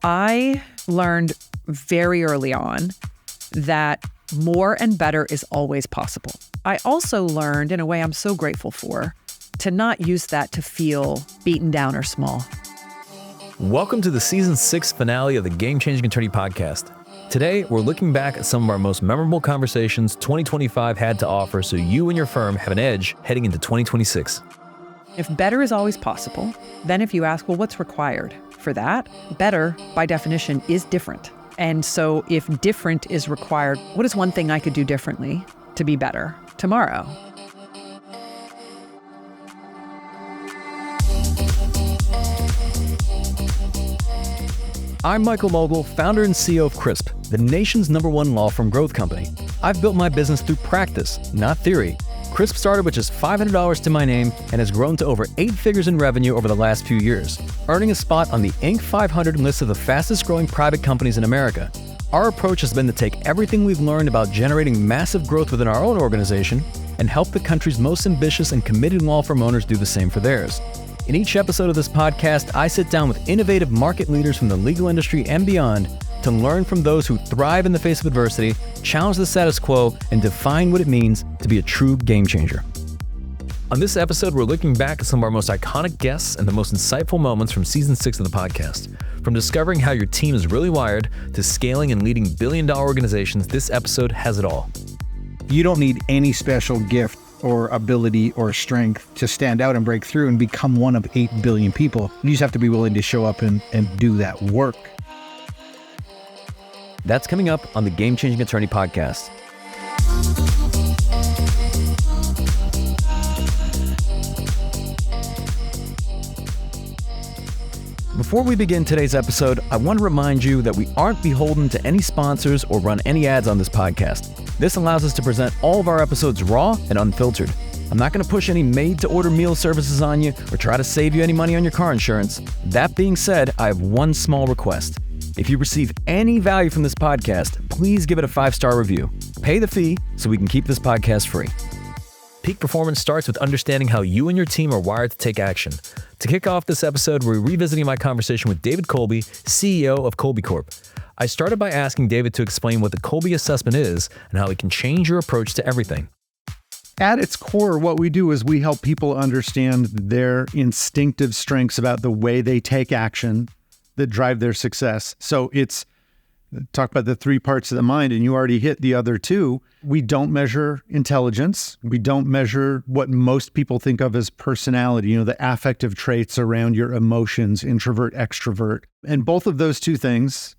I learned very early on that more and better is always possible. I also learned, in a way I'm so grateful for, to not use that to feel beaten down or small. Welcome to the Season 6 finale of the Game Changing Attorney Podcast. Today, we're looking back at some of our most memorable conversations 2025 had to offer so you and your firm have an edge heading into 2026. If better is always possible, then if you ask, well, what's required for that? Better, by definition, is different. And so if different is required, what is one thing I could do differently to be better tomorrow? I'm Michael Mogill, founder and CEO of Crisp, the nation's #1 law firm growth company. I've built my business through practice, not theory. Crisp started with just $500 to my name and has grown to over 8 figures in revenue over the last few years, earning a spot on the Inc. 500 list of the fastest growing private companies in America. Our approach has been to take everything we've learned about generating massive growth within our own organization and help the country's most ambitious and committed law firm owners do the same for theirs. In each episode of this podcast, I sit down with innovative market leaders from the legal industry and beyond to learn from those who thrive in the face of adversity, challenge the status quo, and define what it means to be a true game changer. On this episode, we're looking back at some of our most iconic guests and the most insightful moments from Season 6 of the podcast. From discovering how your team is really wired to scaling and leading billion-dollar organizations, this episode has it all. You don't need any special gift or ability or strength to stand out and break through and become one of 8 billion people. You just have to be willing to show up and do that work. That's coming up on the Game Changing Attorney Podcast. Before we begin today's episode, I want to remind you that we aren't beholden to any sponsors or run any ads on this podcast. This allows us to present all of our episodes raw and unfiltered. I'm not going to push any made-to-order meal services on you or try to save you any money on your car insurance. That being said, I have one small request. If you receive any value from this podcast, please give it a 5-star review. Pay the fee so we can keep this podcast free. Peak performance starts with understanding how you and your team are wired to take action. To kick off this episode, we're revisiting my conversation with David Kolbe, CEO of Kolbe Corp. I started by asking David to explain what the Kolbe assessment is and how it can change your approach to everything. At its core, what we do is we help people understand their instinctive strengths about the way they take action that drive their success. So it's talk about the 3 parts of the mind, and you already hit the other 2. We don't measure intelligence. We don't measure what most people think of as personality, the affective traits around your emotions, introvert, extrovert. And both of those 2 things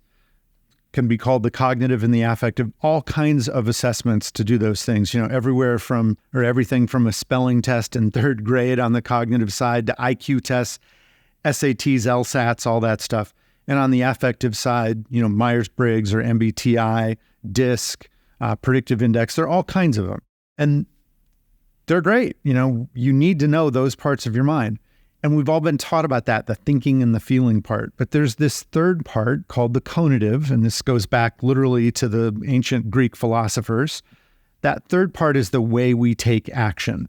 can be called the cognitive and the affective, all kinds of assessments to do those things, everywhere from, or everything from a spelling test in 3rd grade on the cognitive side to IQ tests, SATs, LSATs, all that stuff. And on the affective side, Myers-Briggs or MBTI, DISC, predictive index, there are all kinds of them. And they're great. You need to know those parts of your mind. And we've all been taught about that, the thinking and the feeling part. But there's this 3rd part called the cognitive, and this goes back literally to the ancient Greek philosophers. That 3rd part is the way we take action.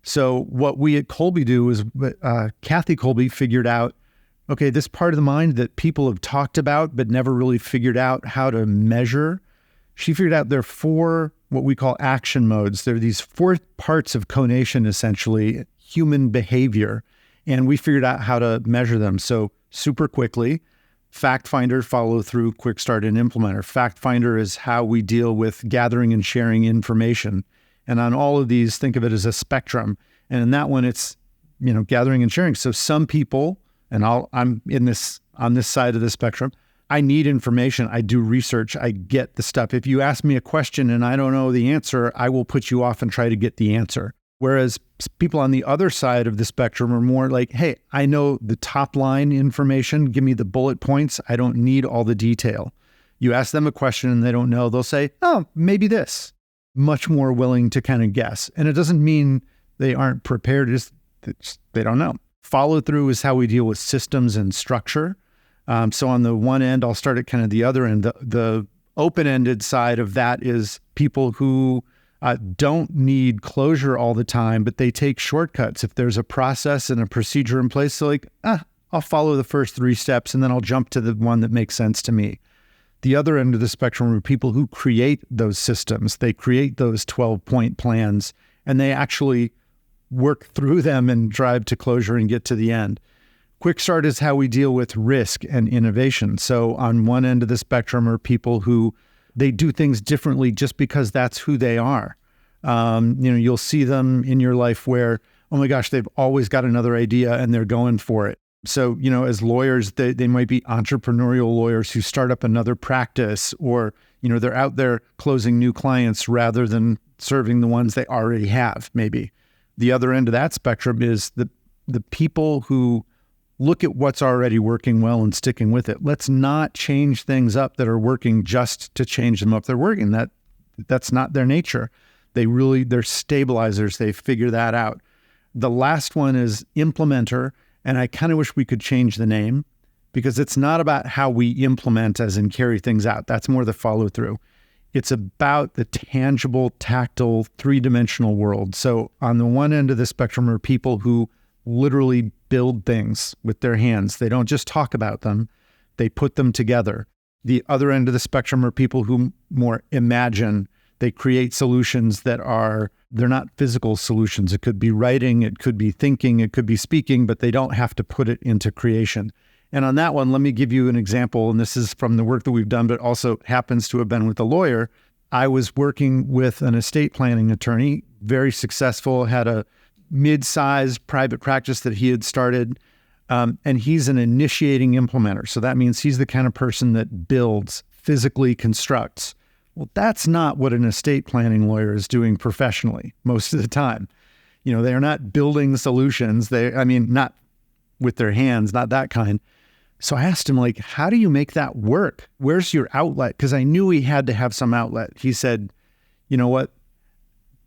So what we at Kolbe do is Kathy Kolbe figured out, okay, this part of the mind that people have talked about but never really figured out how to measure, she figured out there are 4 what we call action modes. There are these 4 parts of conation, essentially, human behavior, and we figured out how to measure them. So super quickly, fact finder, follow through, quick start, and implementer. Fact finder is how we deal with gathering and sharing information. And on all of these, think of it as a spectrum. And in that one, it's, gathering and sharing. So some people, and I'm on this side of the spectrum, I need information. I do research. I get the stuff. If you ask me a question and I don't know the answer, I will put you off and try to get the answer. Whereas people on the other side of the spectrum are more like, hey, I know the top line information. Give me the bullet points. I don't need all the detail. You ask them a question and they don't know. They'll say, oh, maybe this. Much more willing to kind of guess. And it doesn't mean they aren't prepared. It's they don't know. Follow through is how we deal with systems and structure. So on the one end, I'll start at kind of the other end. The open-ended side of that is people who don't need closure all the time, but they take shortcuts. If there's a process and a procedure in place, they're like, I'll follow the first 3 steps and then I'll jump to the one that makes sense to me. The other end of the spectrum are people who create those systems. They create those 12-point plans and they actually work through them and drive to closure and get to the end. Quick start is how we deal with risk and innovation. So on one end of the spectrum are people who they do things differently just because that's who they are. You'll see them in your life where, oh my gosh, they've always got another idea and they're going for it. So, as lawyers, they might be entrepreneurial lawyers who start up another practice, or, they're out there closing new clients rather than serving the ones they already have, maybe. The other end of that spectrum is the people who look at what's already working well and sticking with it. Let's not change things up that are working just to change them up. They're working. That's not their nature. They're stabilizers. They figure that out. The last one is implementer. And I kind of wish we could change the name, because it's not about how we implement as in carry things out. That's more the follow through. It's about the tangible, tactile, 3-dimensional world. So on the one end of the spectrum are people who literally build things with their hands. They don't just talk about them, they put them together. The other end of the spectrum are people who more imagine. They create solutions they're not physical solutions. It could be writing, it could be thinking, it could be speaking, but they don't have to put it into creation. And on that one, let me give you an example. And this is from the work that we've done, but also happens to have been with a lawyer. I was working with an estate planning attorney, very successful, had a mid-sized private practice that he had started. And he's an initiating implementer. So that means he's the kind of person that builds, physically constructs. Well, that's not what an estate planning lawyer is doing professionally most of the time. They're not building solutions. Not with their hands, not that kind. So I asked him, how do you make that work? Where's your outlet? Because I knew he had to have some outlet. He said, you know what?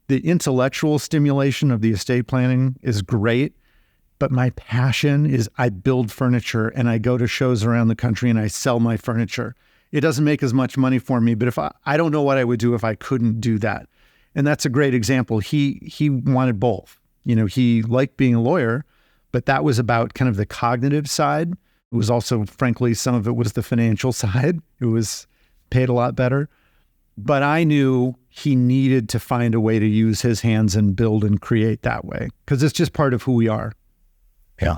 The intellectual stimulation of the estate planning is great, but my passion is I build furniture and I go to shows around the country and I sell my furniture. It doesn't make as much money for me, but if I don't know what I would do if I couldn't do that. And that's a great example. He wanted both. He liked being a lawyer, but that was about kind of the cognitive side. It was also, frankly, some of it was the financial side. It was paid a lot better. But I knew he needed to find a way to use his hands and build and create that way, because it's just part of who we are. Yeah.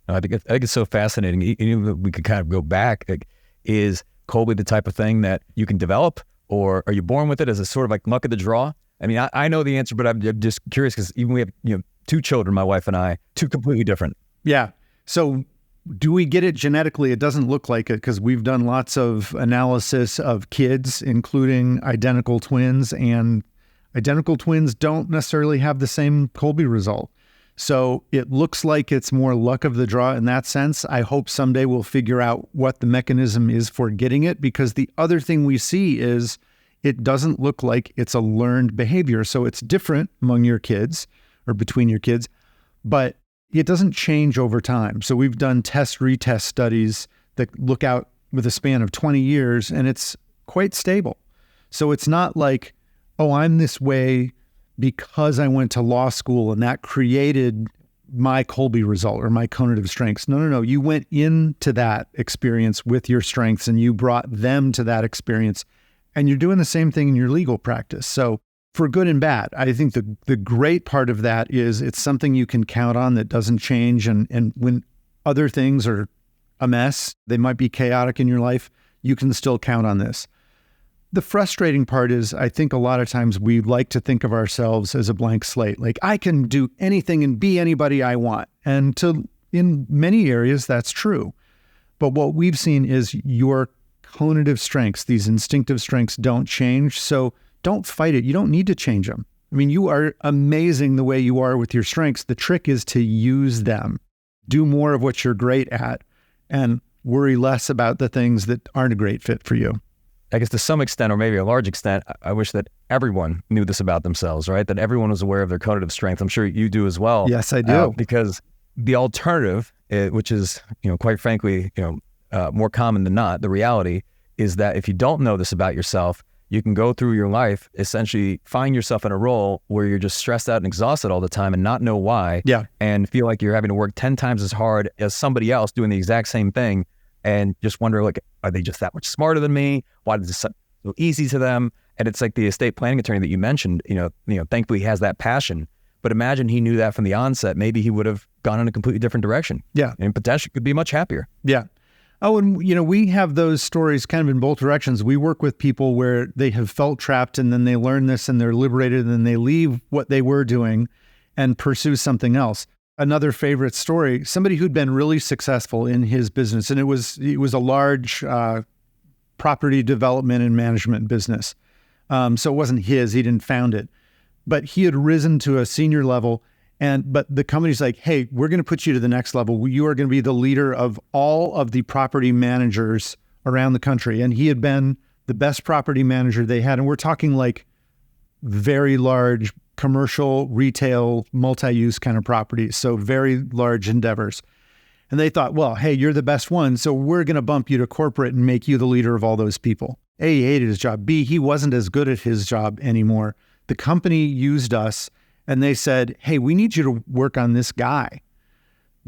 No, I think it's so fascinating. Even if we could kind of go back, is Kolbe the type of thing that you can develop, or are you born with it as a sort of like luck of the draw? I know the answer, but I'm just curious, because even we have 2 children, my wife and I, 2 completely different. Yeah. So do we get it genetically? It doesn't look like it, because we've done lots of analysis of kids, including identical twins, and identical twins don't necessarily have the same Kolbe result. So it looks like it's more luck of the draw in that sense. I hope someday we'll figure out what the mechanism is for getting it, because the other thing we see is it doesn't look like it's a learned behavior. So it's different among your kids or between your kids, but it doesn't change over time. So we've done retest studies that look out with a span of 20 years, and it's quite stable. So it's not like, oh, I'm this way because I went to law school and that created my Kolbe result or my conative strengths. No. You went into that experience with your strengths and you brought them to that experience, and you're doing the same thing in your legal practice. So for good and bad, I think the great part of that is it's something you can count on that doesn't change. And when other things are a mess, they might be chaotic in your life, you can still count on this. The frustrating part is, I think a lot of times we like to think of ourselves as a blank slate. Like, I can do anything and be anybody I want. And in many areas, that's true. But what we've seen is your conative strengths, these instinctive strengths, don't change. So don't fight it. You don't need to change them. You are amazing the way you are with your strengths. The trick is to use them. Do more of what you're great at and worry less about the things that aren't a great fit for you. I guess to some extent, or maybe a large extent, I wish that everyone knew this about themselves, right? That everyone was aware of their conative strength. I'm sure you do as well. Yes, I do. Because the alternative, which is, quite frankly, more common than not, the reality is that if you don't know this about yourself, you can go through your life, essentially find yourself in a role where you're just stressed out and exhausted all the time and not know why. Yeah. And feel like you're having to work 10 times as hard as somebody else doing the exact same thing. And just wonder, like, are they just that much smarter than me? Why is this so easy to them? And it's like the estate planning attorney that you mentioned, thankfully he has that passion. But imagine he knew that from the onset, maybe he would have gone in a completely different direction. Yeah. And potentially could be much happier. Yeah. Oh, and we have those stories kind of in both directions. We work with people where they have felt trapped and then they learn this and they're liberated and then they leave what they were doing and pursue something else. Another favorite story, somebody who'd been really successful in his business, and it was a large property development and management business. So it wasn't his, he didn't found it, but he had risen to a senior level. But the company's like, hey, we're going to put you to the next level. You are going to be the leader of all of the property managers around the country. And he had been the best property manager they had. And we're talking like very large commercial, retail, multi-use kind of properties. So very large endeavors. And they thought, well, hey, you're the best one. So we're going to bump you to corporate and make you the leader of all those people. A, he hated his job. B, he wasn't as good at his job anymore. The company used us. And they said, hey, we need you to work on this guy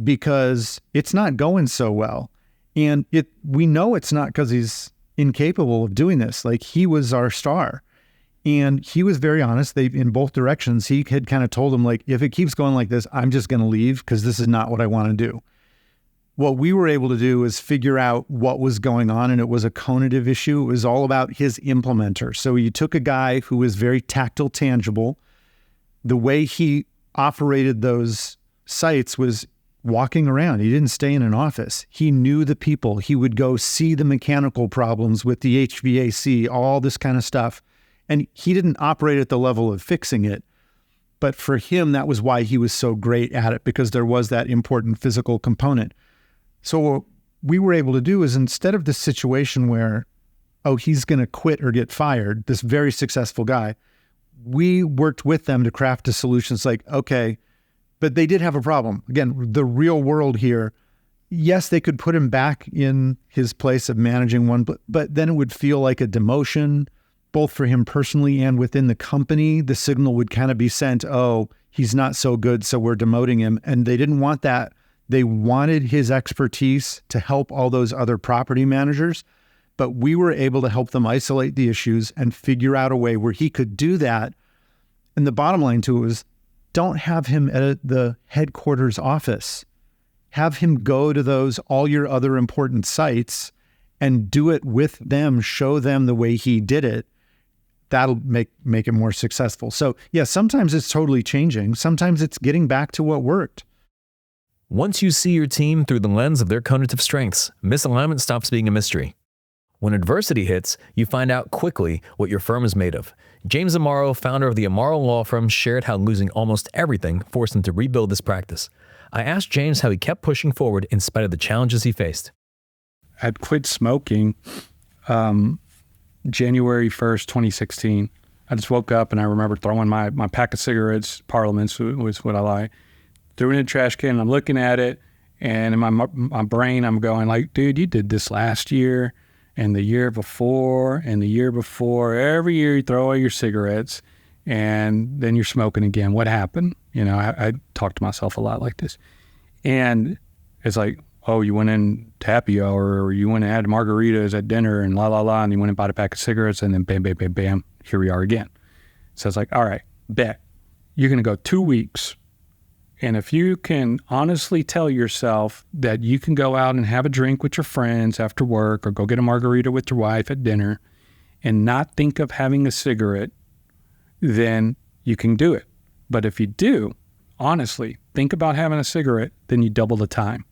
because it's not going so well. And we know it's not because he's incapable of doing this. Like, he was our star. And he was very honest. In both directions, he had kind of told them, like, if it keeps going like this, I'm just going to leave because this is not what I want to do. What we were able to do is figure out what was going on, and it was a cognitive issue. It was all about his implementer. So you took a guy who was very tactile, tangible. The way he operated those sites was walking around. He didn't stay in an office. He knew the people. He would go see the mechanical problems with the HVAC, all this kind of stuff. And he didn't operate at the level of fixing it. But for him, that was why he was so great at it, because there was that important physical component. So what we were able to do is, instead of this situation where, oh, he's going to quit or get fired, this very successful guy, we worked with them to craft a solution. It's like, okay, but they did have a problem. Again, the real world here, yes, they could put him back in his place of managing one, but then it would feel like a demotion, both for him personally and within the company. The signal would kind of be sent, oh, he's not so good, so we're demoting him. And they didn't want that. They wanted his expertise to help all those other property managers. But we were able to help them isolate the issues and figure out a way where he could do that. And the bottom line to it was, don't have him at the headquarters office. Have him go to all your other important sites and do it with them, show them the way he did it. That'll make it more successful. So yeah, sometimes it's totally changing. Sometimes it's getting back to what worked. Once you see your team through the lens of their cognitive strengths, misalignment stops being a mystery. When adversity hits, you find out quickly what your firm is made of. James Amaro, founder of the Amaro Law Firm, shared how losing almost everything forced him to rebuild this practice. I asked James how he kept pushing forward in spite of the challenges he faced. I'd quit smoking January 1st, 2016. I just woke up and I remember throwing my pack of cigarettes, Parliaments was what I like, threw it in the trash can. And I'm looking at it, and in my brain, I'm going like, dude, you did this last year and the year before and the year before. Every year you throw away your cigarettes and then you're smoking again. What happened? I talk to myself a lot like this. And it's like, oh, you went in to happy hour, or you went and had margaritas at dinner and la, la, la, and you went and bought a pack of cigarettes, and then bam, bam, bam, bam, here we are again. So it's like, all right, bet. You're going to go 2 weeks. And if you can honestly tell yourself that you can go out and have a drink with your friends after work, or go get a margarita with your wife at dinner and not think of having a cigarette, then you can do it. But if you do, honestly, think about having a cigarette, then you double the time.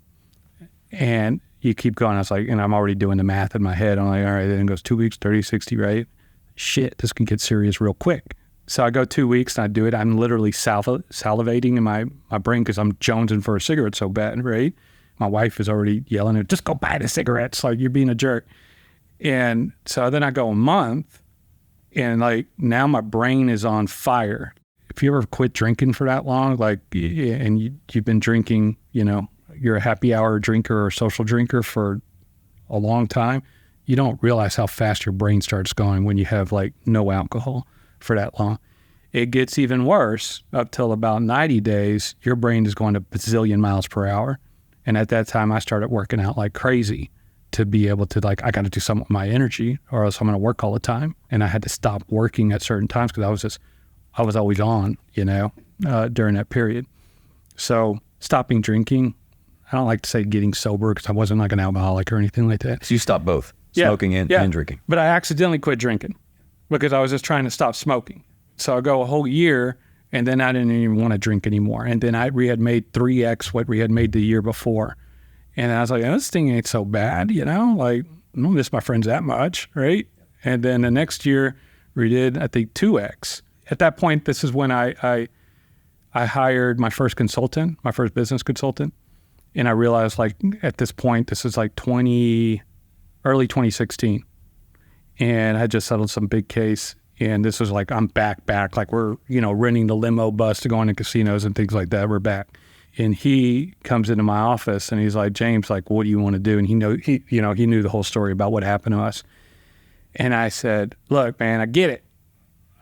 And you keep going. I was like, and I'm already doing the math in my head. I'm like, all right, then it goes 2 weeks, 30, 60, right? Shit, this can get serious real quick. So I go 2 weeks and I do it. I'm literally salivating in my brain because I'm jonesing for a cigarette so bad, right? My wife is already yelling at, just go buy the cigarettes. Like, you're being a jerk. And so then I go a month, and like now my brain is on fire. If you ever quit drinking for that long, like, and you've been drinking, you're a happy hour drinker or social drinker for a long time, you don't realize how fast your brain starts going when you have like no alcohol for that long. It gets even worse up till about 90 days. Your brain is going a bazillion miles per hour. And at that time, I started working out like crazy to be able to like, I got to do something with my energy or else I'm going to work all the time. And I had to stop working at certain times because I was always on, during that period. So stopping drinking, I don't like to say getting sober because I wasn't like an alcoholic or anything like that. So you stopped both, smoking and drinking. But I accidentally quit drinking because I was just trying to stop smoking. So I go a whole year and then I didn't even want to drink anymore. And then we had made 3x what we had made the year before. And I was like, this thing ain't so bad, like I don't miss my friends that much, right? And then the next year we did, I think, 2x. At that point, this is when I hired my first consultant, my first business consultant. And I realized like at this point, this is like early 2016. And I had just settled some big case. And this was like, I'm back, like we're, renting the limo bus to go into casinos and things like that. We're back. And he comes into my office and he's like, James, like, what do you want to do? And he knew the whole story about what happened to us. And I said, look, man, I get it.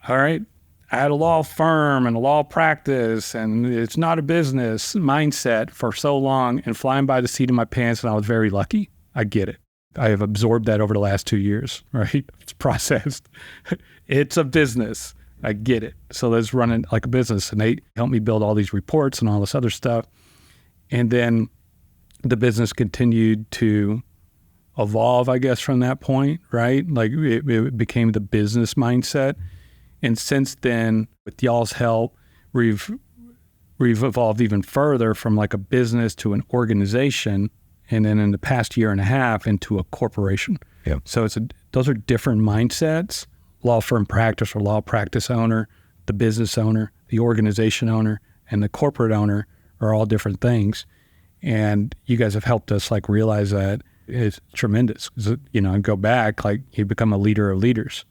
All right. I had a law firm and a law practice and it's not a business mindset for so long and flying by the seat of my pants. And I was very lucky. I get it. I have absorbed that over the last 2 years, right? It's processed. It's a business. I get it. So let's run it like a business. And they helped me build all these reports and all this other stuff. And then the business continued to evolve, I guess, from that point, right? Like it became the business mindset. And since then, with y'all's help, we've evolved even further from like a business to an organization. And then in the past year and a half into a corporation. Yeah. So those are different mindsets. Law firm practice or law practice owner, the business owner, the organization owner, and the corporate owner are all different things. And you guys have helped us like realize that it's tremendous. And go back, like you become a leader of leaders,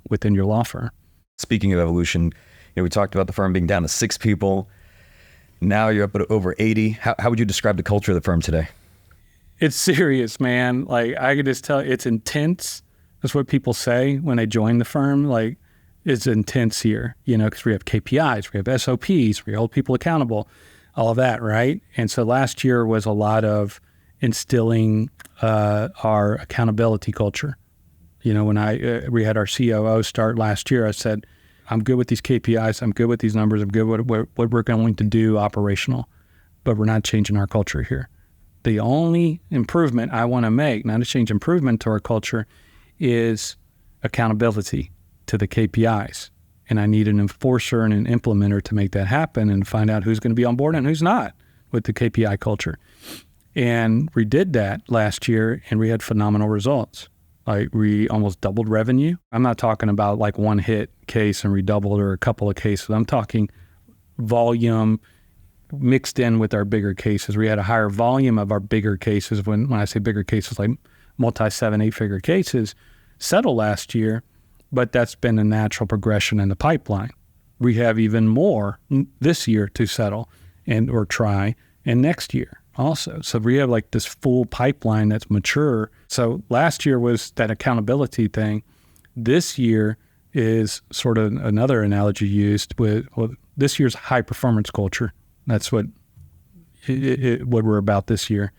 within your law firm. Speaking of evolution, we talked about the firm being down to 6 people. Now you're up at over 80. How would you describe the culture of the firm today? It's serious, man. Like I could just tell it's intense. That's what people say when they join the firm. Like it's intense here, because we have KPIs, we have SOPs, we hold people accountable, all of that, right? And so last year was a lot of instilling our accountability culture. When we had our COO start last year, I said, I'm good with these KPIs, I'm good with these numbers, I'm good with what we're going to do operational, but we're not changing our culture here. The only improvement I want to make, not a change, improvement to our culture, is accountability to the KPIs. And I need an enforcer and an implementer to make that happen and find out who's going to be on board and who's not with the KPI culture. And we did that last year and we had phenomenal results. Like we almost doubled revenue. I'm not talking about like one hit case and redoubled or a couple of cases. I'm talking volume mixed in with our bigger cases. We had a higher volume of our bigger cases. When I say bigger cases, like multi 7-8 figure cases, settle last year, but that's been a natural progression in the pipeline. We have even more this year to settle or try, and next year also. So we have like this full pipeline that's mature. So last year was that accountability thing. This year is sort of another analogy used with, this year's high performance culture. That's what we're about this year,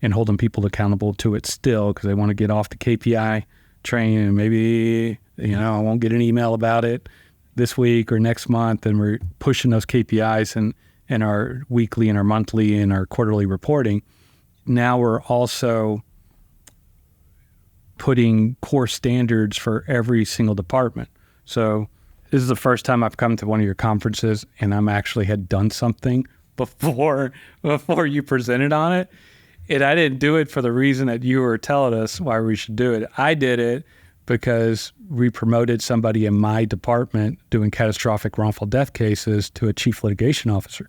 and holding people accountable to it still because they want to get off the KPI train and maybe, I won't get an email about it this week or next month. And we're pushing those KPIs and our weekly and our monthly and our quarterly reporting. Now we're also putting core standards for every single department. So this is the first time I've come to one of your conferences and I'm actually had done something before you presented on it. And I didn't do it for the reason that you were telling us why we should do it. I did it because we promoted somebody in my department doing catastrophic wrongful death cases to a chief litigation officer.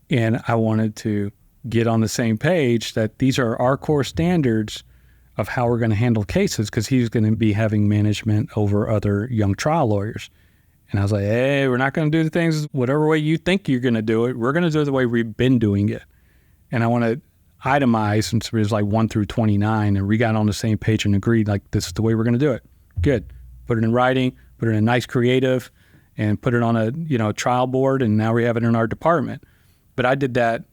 And I wanted to get on the same page that these are our core standards of how we're going to handle cases, because he's going to be having management over other young trial lawyers. And I was like, hey, we're not going to do the things whatever way you think you're going to do it. We're going to do it the way we've been doing it. And itemized, and so it was like 1 through 29, and we got on the same page and agreed, like, this is the way we're going to do it. Good. Put it in writing, put it in a nice creative, and put it on a trial board, and now we have it in our department. But I did that,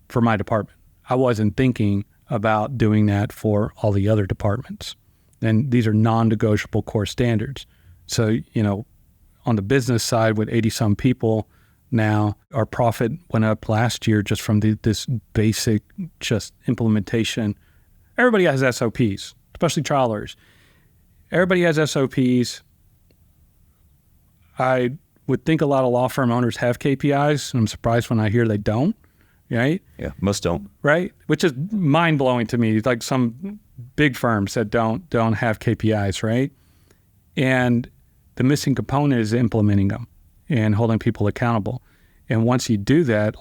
for my department. I wasn't thinking about doing that for all the other departments. And these are non-negotiable core standards. So, on the business side with 80-some people now, our profit went up last year just from this basic just implementation. Everybody has SOPs, especially trial lawyers. Everybody has SOPs. I would think a lot of law firm owners have KPIs, and I'm surprised when I hear they don't, right? Yeah, most don't. Right? Which is mind-blowing to me. Like some big firms that don't have KPIs, right? And the missing component is implementing them and holding people accountable. And once you do that,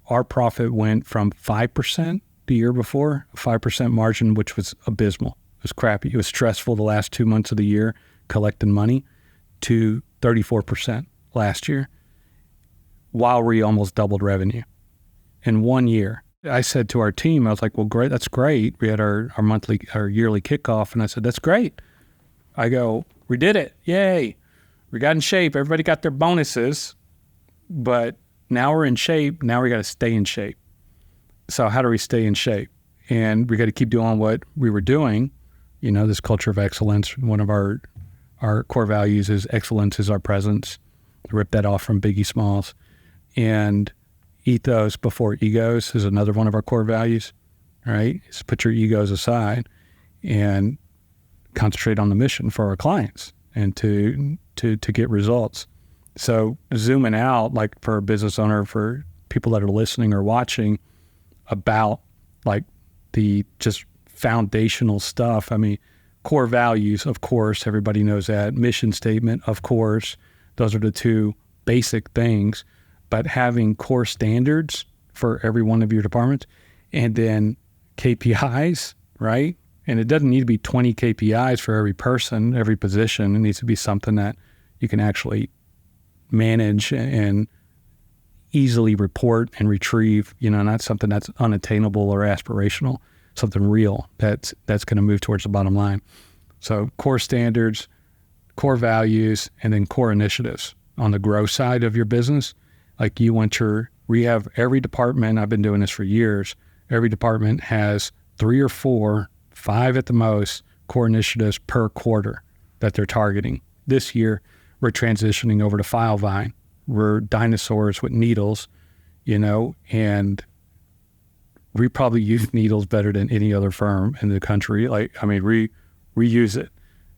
our profit went from 5% the year before, a 5% margin, which was abysmal. It was crappy. It was stressful the last 2 months of the year collecting money, to 34% last year, while we almost doubled revenue in 1 year. I said to our team, I was like, well, great, that's great. We had our yearly kickoff, and I said, that's great. I go, we did it. Yay. We got in shape. Everybody got their bonuses, but now we're in shape. Now we got to stay in shape. So how do we stay in shape? And we got to keep doing what we were doing. This culture of excellence. One of our core values is excellence is our presence. I ripped that off from Biggie Smalls. And ethos before egos is another one of our core values, right? Is put your egos aside and concentrate on the mission for our clients and to get results. So zooming out, like for a business owner, for people that are listening or watching, about like the just foundational stuff. I mean, core values, of course, everybody knows that. Mission statement, of course. Those are the two basic things. But having core standards for every one of your departments, and then KPIs, right? And it doesn't need to be 20 KPIs for every person, every position. It needs to be something that you can actually manage and easily report and retrieve, not something that's unattainable or aspirational, something real that's going to move towards the bottom line. So core standards, core values, and then core initiatives on the growth side of your business. Like we have every department, I've been doing this for years, every department has 3 or 4, 5 at the most, core initiatives per quarter that they're targeting. This year, we're transitioning over to FileVine. We're dinosaurs with needles, and we probably use needles better than any other firm in the country. We use it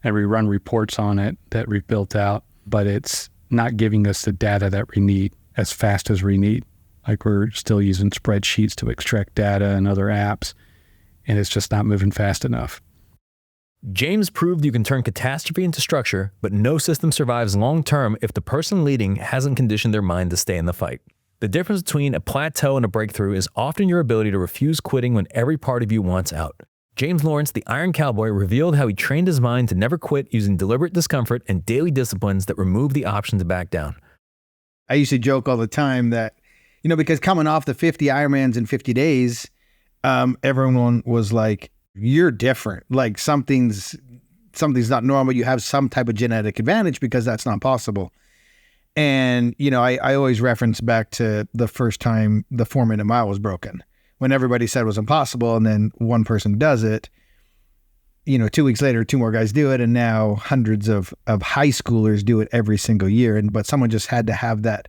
and we run reports on it that we've built out, but it's not giving us the data that we need as fast as we need. Like we're still using spreadsheets to extract data and other apps, and it's just not moving fast enough. James proved you can turn catastrophe into structure, but no system survives long-term if the person leading hasn't conditioned their mind to stay in the fight. The difference between a plateau and a breakthrough is often your ability to refuse quitting when every part of you wants out. James Lawrence, the Iron Cowboy, revealed how he trained his mind to never quit using deliberate discomfort and daily disciplines that remove the option to back down. I used to joke all the time that, because coming off the 50 Ironmans in 50 days, everyone was like, you're different. Like something's not normal. You have some type of genetic advantage because that's not possible. And, I always reference back to the first time the 4-minute mile was broken, when everybody said it was impossible. And then one person does it, 2 weeks later, 2 more guys do it. And now hundreds of high schoolers do it every single year. But someone just had to have that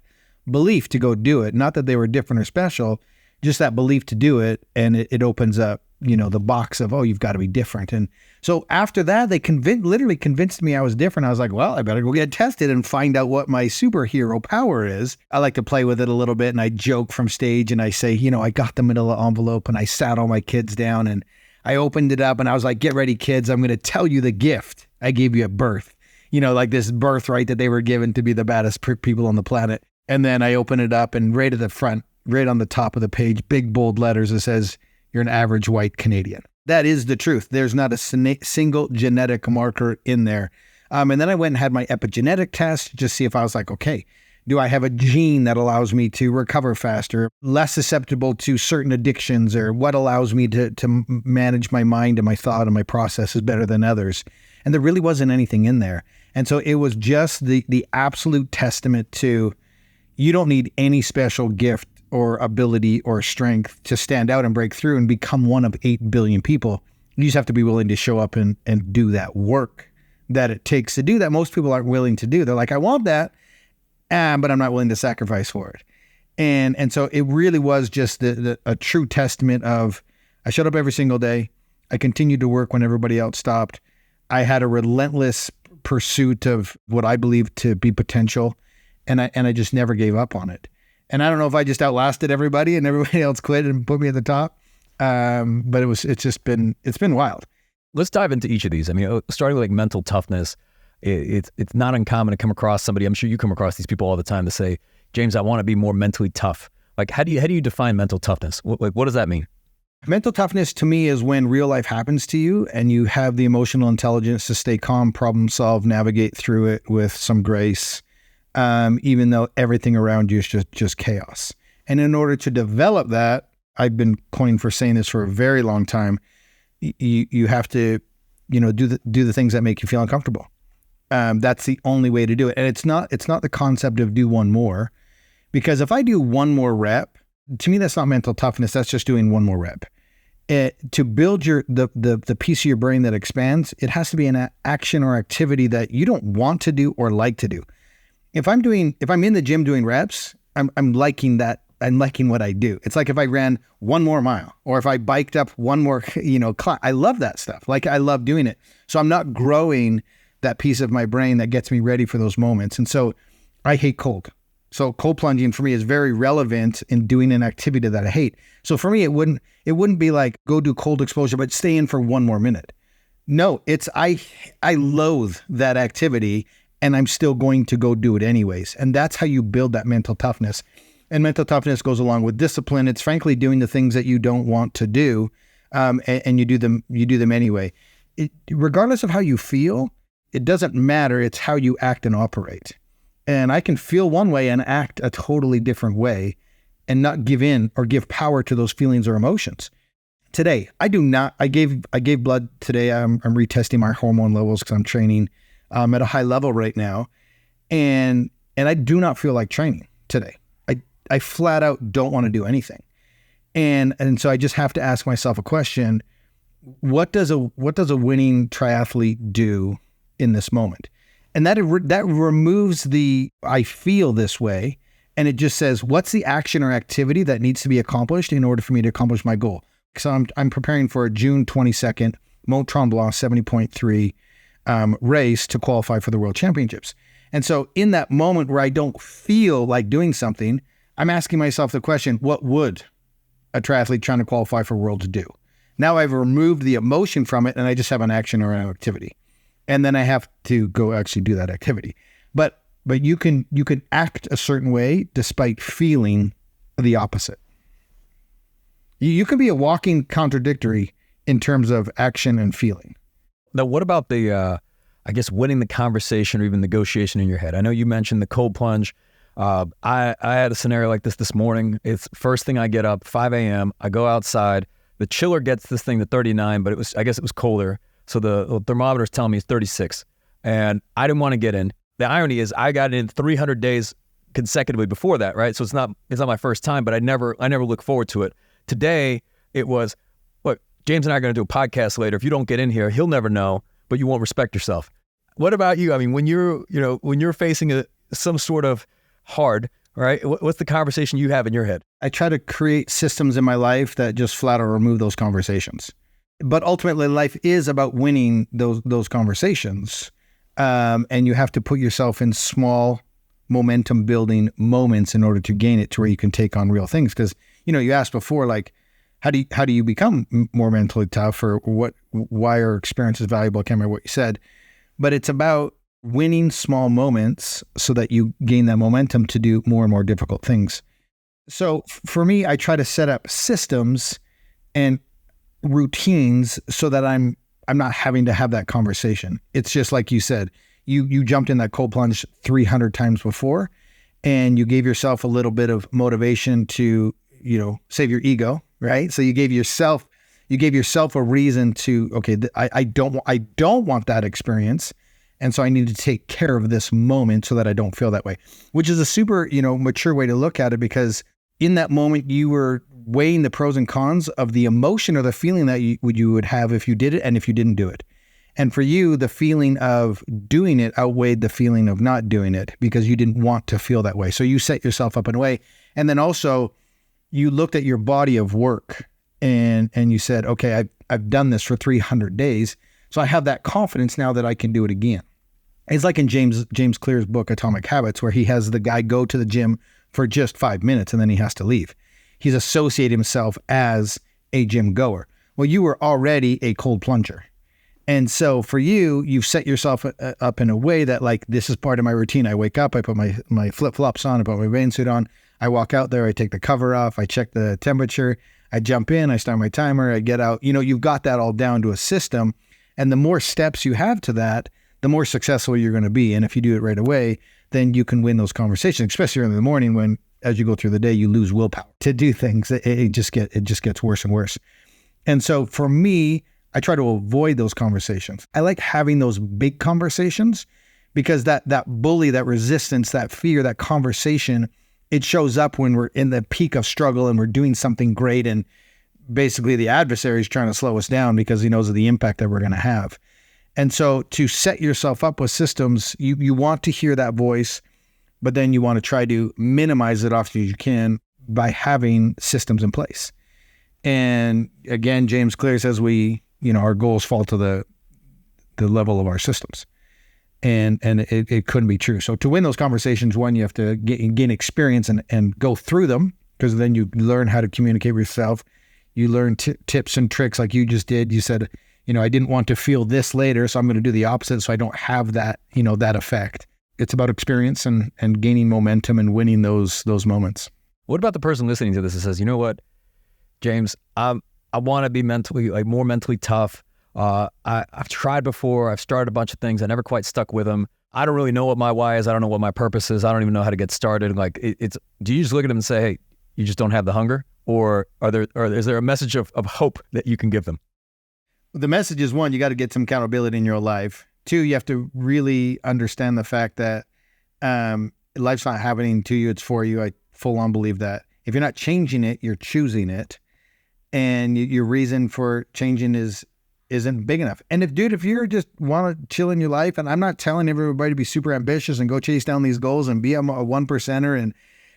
belief to go do it. Not that they were different or special, just that belief to do it. And it opens up, the box of, you've got to be different. And so after that, they literally convinced me I was different. I was like, well, I better go get tested and find out what my superhero power is. I like to play with it a little bit, and I joke from stage and I say, I got the manila envelope and I sat all my kids down and I opened it up and I was like, get ready, kids. I'm going to tell you the gift I gave you at birth. Like this birthright that they were given to be the baddest people on the planet. And then I open it up, and right at the front, right on the top of the page, big bold letters, it says, you're an average white Canadian. That is the truth. There's not a single genetic marker in there. And then I went and had my epigenetic test, just see if I was like, okay, Do I have a gene that allows me to recover faster, less susceptible to certain addictions, or what allows me to manage my mind and my thought and my processes better than others? And there really wasn't anything in there. And so it was just the absolute testament to, you don't need any special gift or ability or strength to stand out and break through and become one of 8 billion people. You just have to be willing to show up and do that work that it takes to do that. Most people aren't willing to do. They're like, I want that, but I'm not willing to sacrifice for it. And so it really was just a true testament of, I showed up every single day. I continued to work when everybody else stopped. I had a relentless pursuit of what I believed to be potential, and I just never gave up on it. And I don't know if I just outlasted everybody and everybody else quit and put me at the top, but it's been wild. Let's dive into each of these. I mean, starting with like mental toughness, it's not uncommon to come across somebody. I'm sure you come across these people all the time to say, James, I want to be more mentally tough. Like, how do you define mental toughness? What does that mean? Mental toughness to me is when real life happens to you and you have the emotional intelligence to stay calm, problem solve, navigate through it with some grace, even though everything around you is just chaos. And in order to develop that, I've been coined for saying this for a very long time, you have to, do the things that make you feel uncomfortable. That's the only way to do it. And it's not the concept of do one more, because if I do one more rep, to me, that's not mental toughness. That's just doing one more rep. To build the piece of your brain that expands, it has to be an action or activity that you don't want to do or like to do. If I'm in the gym doing reps, I'm liking that. I'm liking what I do. It's like if I ran one more mile, or if I biked up one more, climb. I love that stuff. Like, I love doing it. So I'm not growing that piece of my brain that gets me ready for those moments. And so I hate cold. So cold plunging for me is very relevant in doing an activity that I hate. So for me, it wouldn't be like, go do cold exposure, but stay in for one more minute. No, it's, I loathe that activity, and I'm still going to go do it anyways. And that's how you build that mental toughness. And mental toughness goes along with discipline. It's frankly doing the things that you don't want to do, and you do them anyway. Regardless of how you feel, it doesn't matter. It's how you act and operate. And I can feel one way and act a totally different way and not give in or give power to those feelings or emotions. Today, I gave blood today. I'm retesting my hormone levels because I'm training at a high level right now. And I do not feel like training today. I flat out don't want to do anything. And so I just have to ask myself a question. What does a winning triathlete do in this moment? And that removes the, I feel this way. And it just says, what's the action or activity that needs to be accomplished in order for me to accomplish my goal? So I'm preparing for a June 22nd Mont Tremblant 70.3 race to qualify for the World Championships. And so in that moment where I don't feel like doing something, I'm asking myself the question, what would a triathlete trying to qualify for Worlds do? Now I've removed the emotion from it, and I just have an action or an activity. And then I have to go actually do that activity. But you can act a certain way despite feeling the opposite. You can be a walking contradictory in terms of action and feeling. Now, what about the, winning the conversation or even negotiation in your head? I know you mentioned the cold plunge. I had a scenario like this morning. It's first thing I get up, 5 a.m. I go outside. The chiller gets this thing to 39, but it was colder. So the thermometer's telling me it's 36. And I didn't want to get in. The irony is I got in 300 days consecutively before that, right? So it's not my first time, but I never look forward to it. Today, it was, look, James and I are going to do a podcast later. If you don't get in here, he'll never know, but you won't respect yourself. What about you? I mean, when you're facing some sort of hard, right? What's the conversation you have in your head? I try to create systems in my life that just flat out remove those conversations. But ultimately, life is about winning those conversations. And you have to put yourself in small momentum building moments in order to gain it to where you can take on real things. Because, you asked before, like, how do you become more mentally tough, or why are experiences valuable? I can't remember what you said, but it's about winning small moments so that you gain that momentum to do more and more difficult things. So for me, I try to set up systems and routines so that I'm not having to have that conversation. It's just like you said, you jumped in that cold plunge 300 times before, and you gave yourself a little bit of motivation to, save your ego, right? So you gave yourself a reason to, okay, I don't want that experience. And so I need to take care of this moment so that I don't feel that way, which is a super, mature way to look at it, because in that moment you were weighing the pros and cons of the emotion or the feeling that you would have if you did it and if you didn't do it. And for you, the feeling of doing it outweighed the feeling of not doing it because you didn't want to feel that way. So you set yourself up in a way. And then also you looked at your body of work and you said, okay, I've done this for 300 days. So I have that confidence now that I can do it again. It's like in James Clear's book, Atomic Habits, where he has the guy go to the gym for just 5 minutes and then he has to leave. He's associated himself as a gym goer. Well, you were already a cold plunger. And so for you, you've set yourself up in a way that, like, this is part of my routine. I wake up, I put my flip-flops on, I put my rain suit on, I walk out there, I take the cover off, I check the temperature, I jump in, I start my timer, I get out. You've got that all down to a system. And the more steps you have to that, the more successful you're going to be. And if you do it right away, then you can win those conversations, especially early in the morning when, as you go through the day, you lose willpower to do things. It just gets worse and worse. And so for me, I try to avoid those conversations. I like having those big conversations because that bully, that resistance, that fear, that conversation, it shows up when we're in the peak of struggle and we're doing something great. And basically the adversary is trying to slow us down because he knows of the impact that we're going to have. And so to set yourself up with systems, you want to hear that voice, but then you want to try to minimize it often as you can by having systems in place. And again, James Clear says our goals fall to the level of our systems. And it couldn't be true. So to win those conversations, one, you have to gain experience and go through them, because then you learn how to communicate with yourself. You learn tips and tricks like you just did. You said, I didn't want to feel this later, so I'm going to do the opposite so I don't have that, that effect. It's about experience and gaining momentum and winning those moments. What about the person listening to this that says, you know what, James, I want to be more mentally tough. I've tried before. I've started a bunch of things. I never quite stuck with them. I don't really know what my why is. I don't know what my purpose is. I don't even know how to get started. Do you just look at them and say, hey, you just don't have the hunger? Or is there a message of hope that you can give them? The message is, one, you got to get some accountability in your life. Two, you have to really understand the fact that life's not happening to you, it's for you. I full on believe that. If you're not changing it, you're choosing it. And your reason for changing isn't big enough. And if you just want to chill in your life, and I'm not telling everybody to be super ambitious and go chase down these goals and be a 1%er and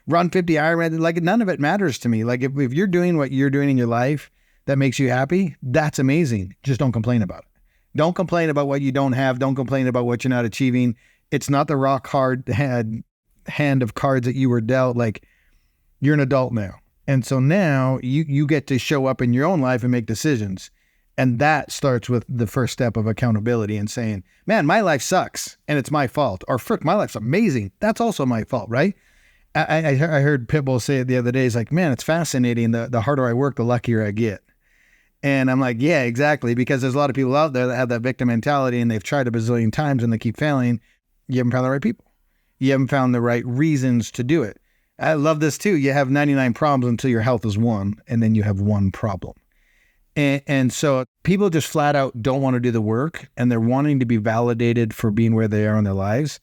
run 50 Ironman, like, none of it matters to me. Like, if you're doing what you're doing in your life that makes you happy, that's amazing. Just don't complain about it. Don't complain about what you don't have. Don't complain about what you're not achieving. It's not the rock hard hand of cards that you were dealt. Like, you're an adult now. And so now you get to show up in your own life and make decisions. And that starts with the first step of accountability and saying, man, my life sucks and it's my fault. Or frick, my life's amazing. That's also my fault, right? I heard Pitbull say it the other day. He's like, man, it's fascinating. The harder I work, the luckier I get. And I'm like, yeah, exactly. Because there's a lot of people out there that have that victim mentality and they've tried a bazillion times and they keep failing. You haven't found the right people. You haven't found the right reasons to do it. I love this too. You have 99 problems until your health is one, and then you have one problem. And so people just flat out don't want to do the work, and they're wanting to be validated for being where they are in their lives.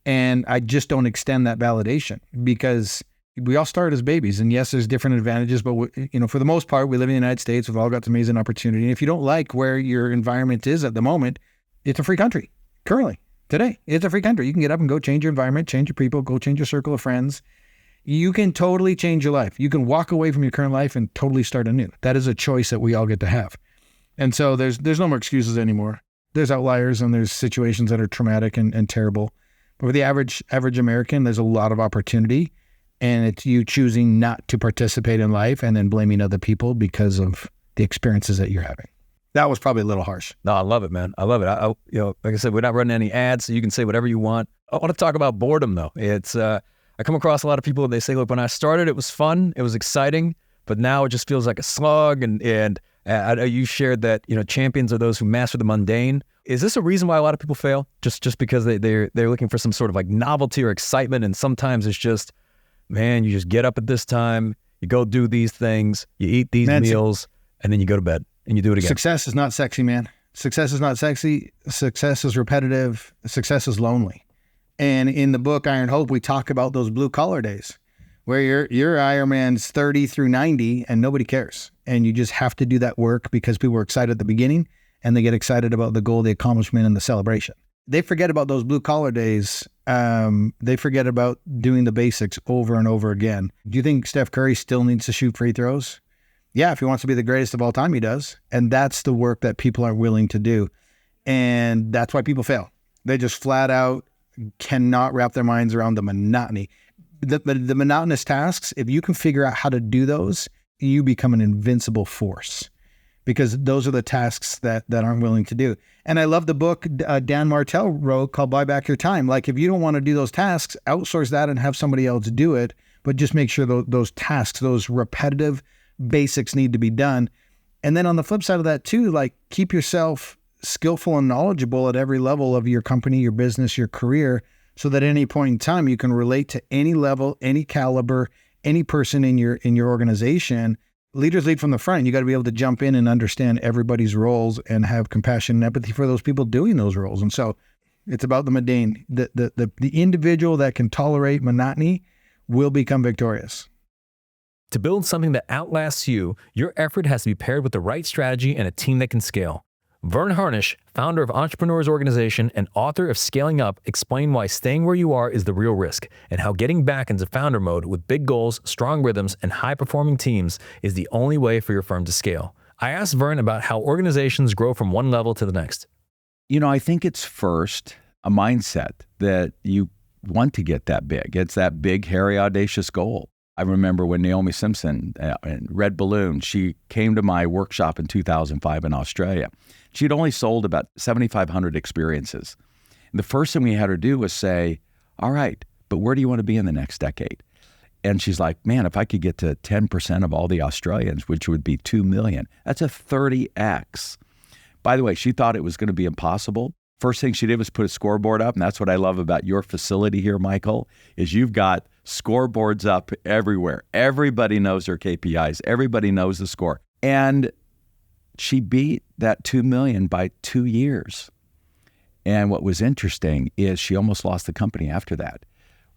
And I just don't extend that validation, because we all start as babies. And yes, there's different advantages, but for the most part, we live in the United States. We've all got amazing opportunity. And if you don't like where your environment is at the moment, it's a free country. Currently, today, it's a free country. You can get up and go change your environment, change your people, go change your circle of friends. You can totally change your life. You can walk away from your current life and totally start anew. That is a choice that we all get to have. And so there's no more excuses anymore. There's outliers and there's situations that are traumatic and terrible. But for the average American, there's a lot of opportunity, and it's you choosing not to participate in life and then blaming other people because of the experiences that you're having. That was probably a little harsh. No, I love it, man. I love it. Like I said, we're not running any ads, so you can say whatever you want. I want to talk about boredom, though. It's I come across a lot of people, they say, look, when I started, it was fun, it was exciting, but now it just feels like a slog. And you shared that, champions are those who master the mundane. Is this a reason why a lot of people fail? Just because they're looking for some sort of like novelty or excitement, and sometimes it's just, man, you just get up at this time, you go do these things, you eat these meals, and then you go to bed and you do it again. Success is not sexy, man. Success is not sexy. Success is repetitive. Success is lonely. And in the book Iron Hope, we talk about those blue collar days where your Ironman's 30 through 90 and nobody cares. And you just have to do that work because people are excited at the beginning and they get excited about the goal, the accomplishment, and the celebration. They forget about those blue collar days. They forget about doing the basics over and over again. Do you think Steph Curry still needs to shoot free throws? Yeah, if he wants to be the greatest of all time, he does. And that's the work that people are willing to do. And that's why people fail. They just flat out cannot wrap their minds around the monotony. The monotonous tasks, if you can figure out how to do those, you become an invincible force, because those are the tasks that aren't willing to do. And I love the book Dan Martell wrote called Buy Back Your Time. Like, if you don't want to do those tasks, outsource that and have somebody else do it, but just make sure those tasks, those repetitive basics need to be done. And then on the flip side of that too, like, keep yourself skillful and knowledgeable at every level of your company, your business, your career, so that at any point in time you can relate to any level, any caliber, any person in your organization. Leaders lead from the front. You got to be able to jump in and understand everybody's roles and have compassion and empathy for those people doing those roles. And so it's about the mundane. The individual that can tolerate monotony will become victorious. To build something that outlasts you, your effort has to be paired with the right strategy and a team that can scale. Verne Harnish, founder of Entrepreneurs Organization and author of Scaling Up, explained why staying where you are is the real risk, and how getting back into founder mode with big goals, strong rhythms, and high-performing teams is the only way for your firm to scale. I asked Verne about how organizations grow from one level to the next. You know, I think it's first a mindset that you want to get that big. It's that big, hairy, audacious goal. I remember when Naomi Simpson in Red Balloon, she came to my workshop in 2005 in Australia. She'd only sold about 7,500 experiences. And the first thing we had her do was say, all right, but where do you want to be in the next decade? And she's like, man, if I could get to 10% of all the Australians, which would be 2 million, that's a 30x. By the way, she thought it was going to be impossible. First thing she did was put a scoreboard up. And that's what I love about your facility here, Michael, is you've got scoreboards up everywhere. Everybody knows their KPIs. Everybody knows the score. And she beat that 2 million by 2 years. And what was interesting is she almost lost the company after that.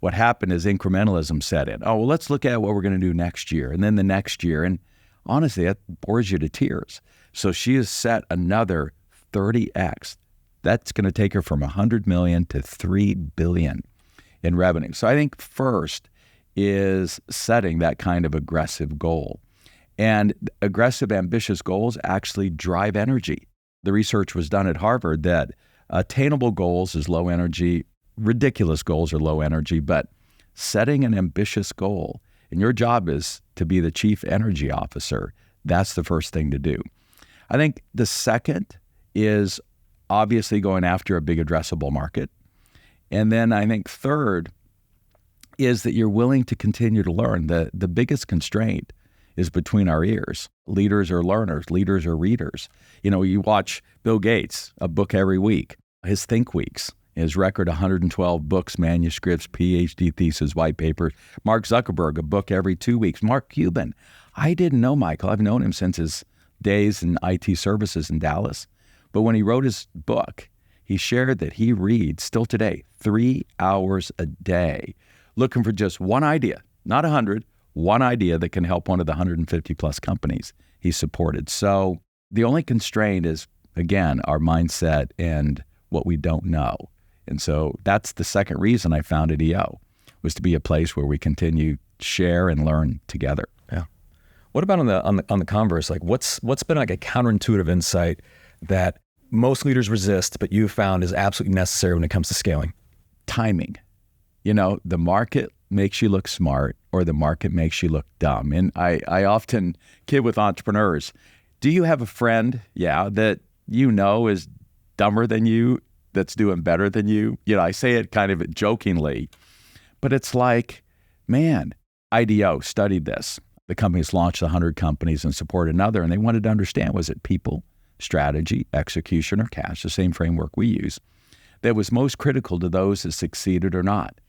What happened is incrementalism set in. Oh, well, let's look at what we're going to do next year and then the next year. And honestly, that bores you to tears. So she has set another 30x. That's going to take her from 100 million to 3 billion in revenue. So I think first is setting that kind of aggressive goal. And aggressive, ambitious goals actually drive energy. The research was done at Harvard that attainable goals is low energy, ridiculous goals are low energy, but setting an ambitious goal, and your job is to be the chief energy officer, that's the first thing to do. I think the second is obviously going after a big addressable market. And then I think third is that you're willing to continue to learn. The biggest constraint is between our ears. Leaders are learners, leaders are readers. You know, you watch Bill Gates, a book every week, his Think Weeks, his record 112 books, manuscripts, PhD thesis, white papers. Mark Zuckerberg, a book every 2 weeks. Mark Cuban, I didn't know Michael. I've known him since his days in IT services in Dallas. But when he wrote his book, he shared that he reads, still today, 3 hours a day, looking for just one idea, not 100, one idea that can help one of the 150 plus companies he supported. So the only constraint is, again, our mindset and what we don't know. And so that's the second reason I founded EO, was to be a place where we continue to share and learn together. Yeah. What about on the converse? Like what's been like a counterintuitive insight that most leaders resist, but you've found is absolutely necessary when it comes to scaling? Timing. You know, the market makes you look smart or the market makes you look dumb. And I often kid with entrepreneurs. Do you have a friend, that you know is dumber than you, that's doing better than you? You know, I say it kind of jokingly, but it's like, man, IDEO studied this. The company's launched 100 companies and supported another, and they wanted to understand, was it people? strategy, execution, or cash, the same framework we use, that was most critical to those that succeeded or not.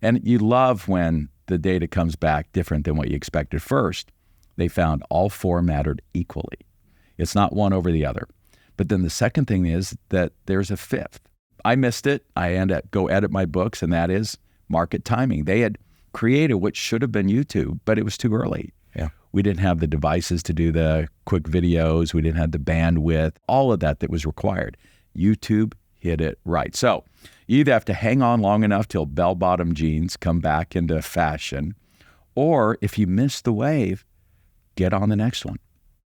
And you love when the data comes back different than what you expected. First, they found all 4 mattered equally. It's not one over the other. But then the second thing is that there's a 5th. I missed it. I end up go edit my books, and that is market timing. They had created what should have been YouTube, but it was too early. Yeah. We didn't have the devices to do the quick videos. We didn't have the bandwidth, all of that was required. YouTube hit it right. So you either have to hang on long enough till bell-bottom jeans come back into fashion, or if you miss the wave, get on the next one.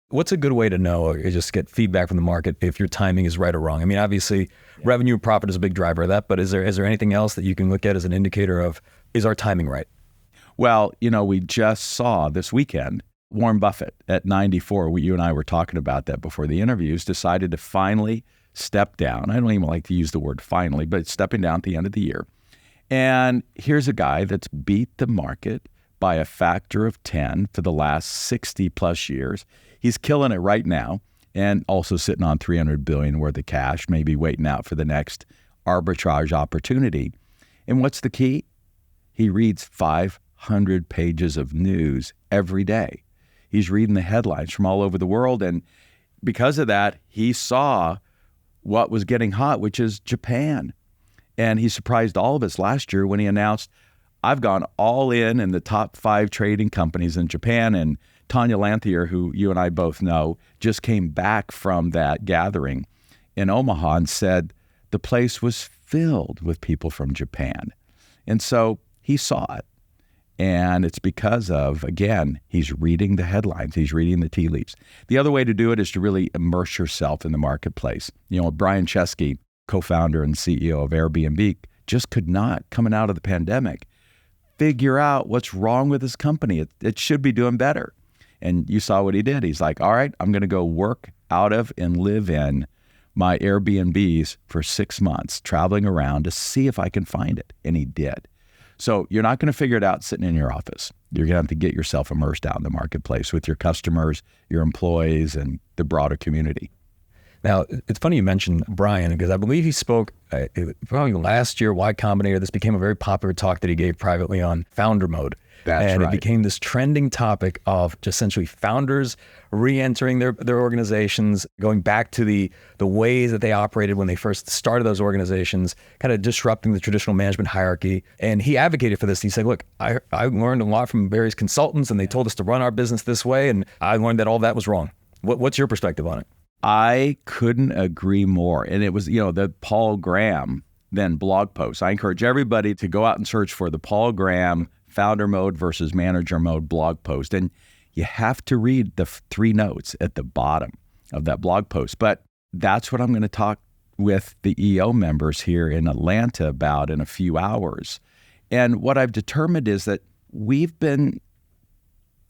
What's a good way to know or just get feedback from the market if your timing is right or wrong? I mean, obviously, revenue and profit is a big driver of that, but is there anything else that you can look at as an indicator of, is our timing right? Well, we just saw this weekend, Warren Buffett at 94, you and I were talking about that before the interviews, decided to finally step down. I don't even like to use the word finally, but stepping down at the end of the year. And here's a guy that's beat the market by a factor of 10 for the last 60 plus years. He's killing it right now, and also sitting on $300 billion worth of cash, maybe waiting out for the next arbitrage opportunity. And what's the key? He reads 500 pages of news every day. He's reading the headlines from all over the world. And because of that, he saw what was getting hot, which is Japan. And he surprised all of us last year when he announced, I've gone all in the top 5 trading companies in Japan. And Tanya Lanthier, who you and I both know, just came back from that gathering in Omaha and said the place was filled with people from Japan. And so he saw it. And it's because of, again, he's reading the headlines. He's reading the tea leaves. The other way to do it is to really immerse yourself in the marketplace. Brian Chesky, co-founder and CEO of Airbnb, just could not, coming out of the pandemic, figure out what's wrong with his company. It should be doing better. And you saw what he did. He's like, all right, I'm going to go work out of and live in my Airbnbs for 6 months, traveling around to see if I can find it. And he did. So you're not going to figure it out sitting in your office. You're going to have to get yourself immersed out in the marketplace with your customers, your employees, and the broader community. Now, it's funny you mentioned Brian, because I believe he spoke probably last year, Y Combinator. This became a very popular talk that he gave privately on founder mode. That's right. It became this trending topic of just essentially founders re-entering their organizations, going back to the ways that they operated when they first started those organizations, kind of disrupting the traditional management hierarchy. And he advocated for this. He said, look, I learned a lot from various consultants, and they told us to run our business this way, and I learned that all that was wrong. What's your perspective on it? I couldn't agree more. And it was, the Paul Graham then blog post. I encourage everybody to go out and search for the Paul Graham founder mode versus manager mode blog post. And you have to read the 3 notes at the bottom of that blog post. But that's what I'm going to talk with the EO members here in Atlanta about in a few hours. And what I've determined is that we've been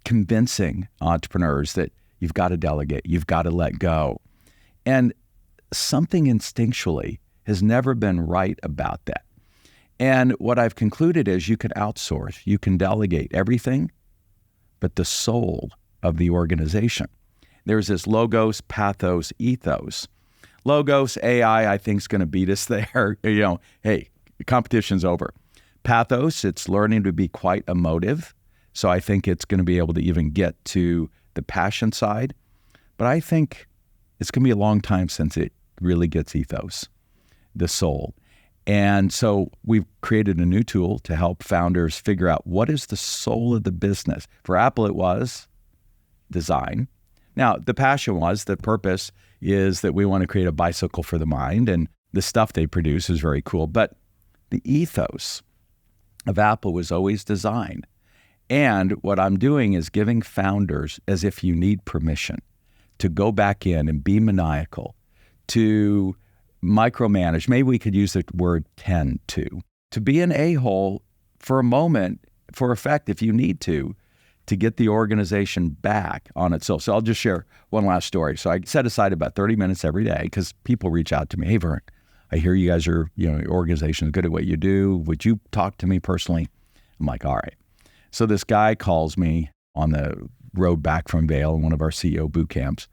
convincing entrepreneurs that you've got to delegate, you've got to let go. And something instinctually has never been right about that. And what I've concluded is you can outsource, you can delegate everything but the soul of the organization. There's this logos, pathos, ethos. Logos, AI, I think is going to beat us there. Hey, the competition's over. Pathos, it's learning to be quite emotive. So I think it's going to be able to even get to the passion side. But I think it's going to be a long time since it really gets ethos, the soul. And so we've created a new tool to help founders figure out what is the soul of the business. For Apple, it was design. Now, the passion was, the purpose is that we want to create a bicycle for the mind, and the stuff they produce is very cool. But the ethos of Apple was always design. And what I'm doing is giving founders, as if you need permission, to go back in and be maniacal, to micromanage. Maybe we could use the word tend to be an a-hole for a moment, for effect, if you need to get the organization back on itself. So I'll just share one last story. So I set aside about 30 minutes every day because people reach out to me. Hey, Verne, I hear you guys are, your organization is good at what you do. Would you talk to me personally? I'm like, all right. So this guy calls me on the road back from Vail in one of our CEO boot camps.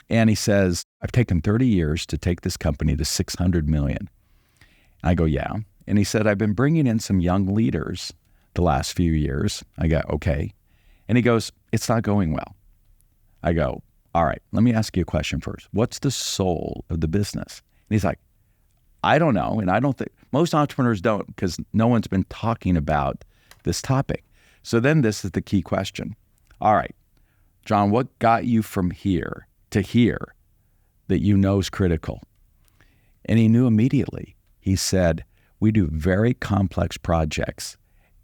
And he says, I've taken 30 years to take this company to 600 million. I go, yeah. And he said, I've been bringing in some young leaders the last few years. I go, okay. And he goes, it's not going well. I go, all right, let me ask you a question first. What's the soul of the business? And he's like, I don't know. And I don't think, most entrepreneurs don't, because no one's been talking about this topic. So then this is the key question. All right, John, what got you from here to here that you know is critical? And he knew immediately. He said, we do very complex projects.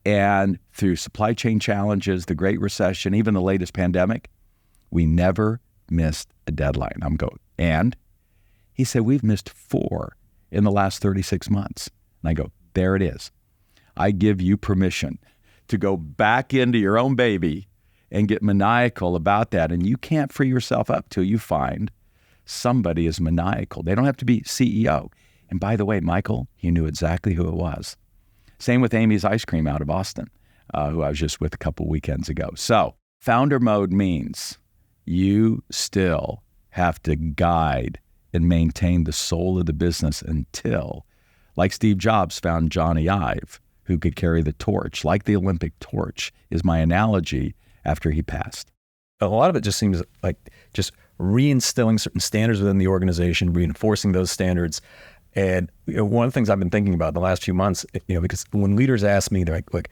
And through supply chain challenges, the Great Recession, even the latest pandemic, we never missed a deadline. I'm going, and he said, we've missed 4 in the last 36 months. And I go, there it is. I give you permission to go back into your own baby and get maniacal about that. And you can't free yourself up till you find somebody is maniacal. They don't have to be CEO. And by the way, Michael, he knew exactly who it was. Same with Amy's Ice Cream out of Austin, who I was just with a couple weekends ago. So founder mode means you still have to guide and maintain the soul of the business until, like Steve Jobs found Johnny Ive, who could carry the torch, like the Olympic torch, is my analogy after he passed. A lot of it just seems like just reinstilling certain standards within the organization, reinforcing those standards. And one of the things I've been thinking about the last few months, because when leaders ask me, they're like,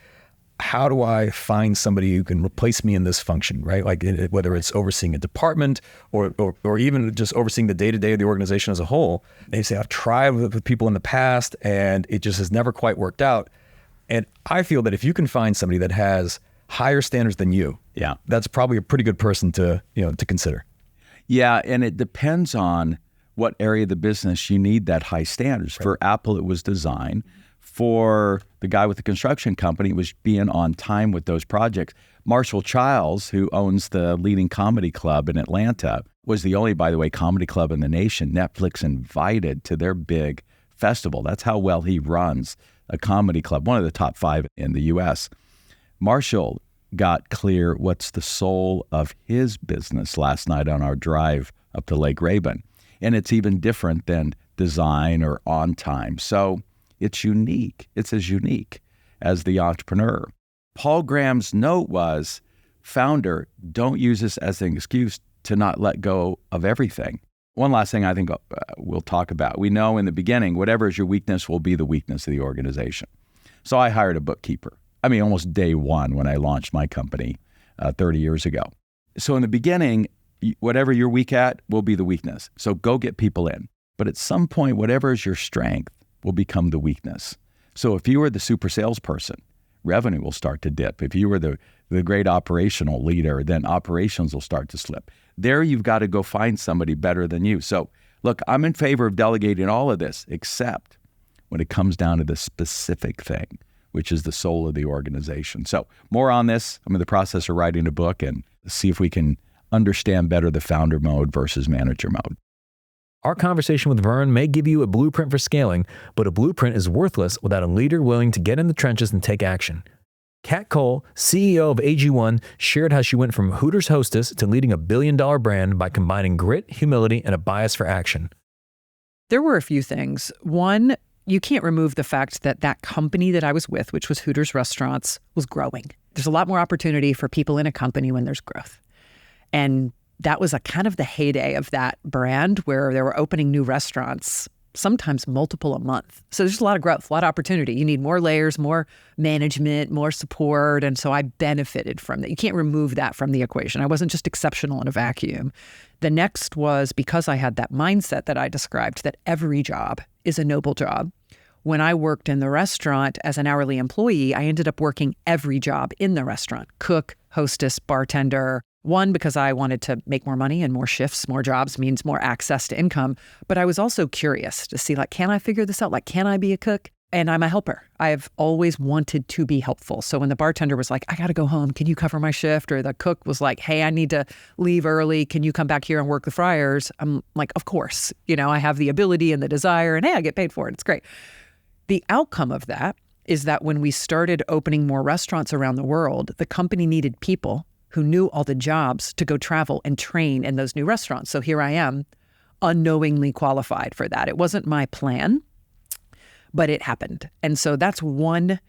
how do I find somebody who can replace me in this function, right? Like whether it's overseeing a department or even just overseeing the day-to-day of the organization as a whole. They say, I've tried with people in the past and it just has never quite worked out. And I feel that if you can find somebody that has higher standards than you, yeah, that's probably a pretty good person to consider. Yeah, and it depends on what area of the business you need that high standards. Right. For Apple, it was design. For the guy with the construction company, it was being on time with those projects. Marshall Childs, who owns the leading comedy club in Atlanta, was the only, by the way, comedy club in the nation Netflix invited to their big festival. That's how well he runs a comedy club, one of the top 5 in the U.S. Marshall got clear what's the soul of his business last night on our drive up to Lake Raven. And it's even different than design or on time. So it's unique. It's as unique as the entrepreneur. Paul Graham's note was, founder, don't use this as an excuse to not let go of everything. One last thing I think we'll talk about. We know in the beginning, whatever is your weakness will be the weakness of the organization. So I hired a bookkeeper. Almost day one when I launched my company 30 years ago. So in the beginning, whatever you're weak at will be the weakness. So go get people in. But at some point, whatever is your strength will become the weakness. So if you were the super salesperson, revenue will start to dip. If you were the great operational leader, then operations will start to slip. There you've got to go find somebody better than you. So look, I'm in favor of delegating all of this, except when it comes down to the specific thing, which is the soul of the organization. So more on this. I'm in the process of writing a book and see if we can understand better the founder mode versus manager mode. Our conversation with Verne may give you a blueprint for scaling, but a blueprint is worthless without a leader willing to get in the trenches and take action. Kat Cole, CEO of AG1, shared how she went from Hooters hostess to leading a billion-dollar brand by combining grit, humility, and a bias for action. There were a few things. One, you can't remove the fact that that company that I was with, which was Hooters Restaurants, was growing. There's a lot more opportunity for people in a company when there's growth. And that was a kind of the heyday of that brand where they were opening new restaurants, sometimes multiple a month. So there's a lot of growth, a lot of opportunity. You need more layers, more management, more support. And so I benefited from that. You can't remove that from the equation. I wasn't just exceptional in a vacuum. The next was because I had that mindset that I described, that every job is a noble job. When I worked in the restaurant as an hourly employee, I ended up working every job in the restaurant: cook, hostess, bartender. One, because I wanted to make more money, and more shifts, more jobs means more access to income. But I was also curious to see, can I figure this out? Can I be a cook? And I'm a helper. I've always wanted to be helpful. So when the bartender was like, I got to go home, can you cover my shift? Or the cook was like, hey, I need to leave early, can you come back here and work the fryers? I'm like, of course. I have the ability and the desire, and hey, I get paid for it. It's great. The outcome of that is that when we started opening more restaurants around the world, the company needed people who knew all the jobs to go travel and train in those new restaurants. So here I am, unknowingly qualified for that. It wasn't my plan, but it happened. And so that's one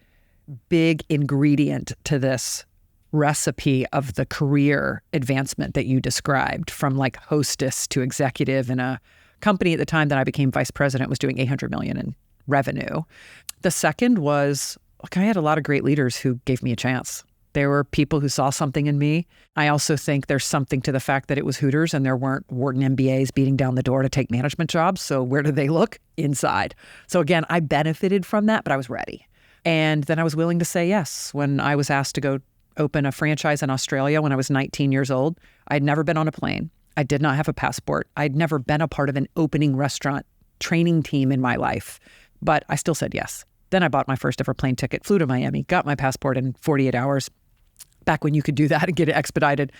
big ingredient to this recipe of the career advancement that you described, from like hostess to executive in a company at the time that I became vice president was doing $800 million in revenue. The second was, look, I had a lot of great leaders who gave me a chance. There were people who saw something in me. I also think there's something to the fact that it was Hooters and there weren't Wharton MBAs beating down the door to take management jobs. So where did they look? Inside. So again, I benefited from that, but I was ready. And then I was willing to say yes. When I was asked to go open a franchise in Australia when I was 19 years old, I'd never been on a plane. I did not have a passport. I'd never been a part of an opening restaurant training team in my life, but I still said yes. Then I bought my first ever plane ticket, flew to Miami, got my passport in 48 hours, back when you could do that and get it expedited,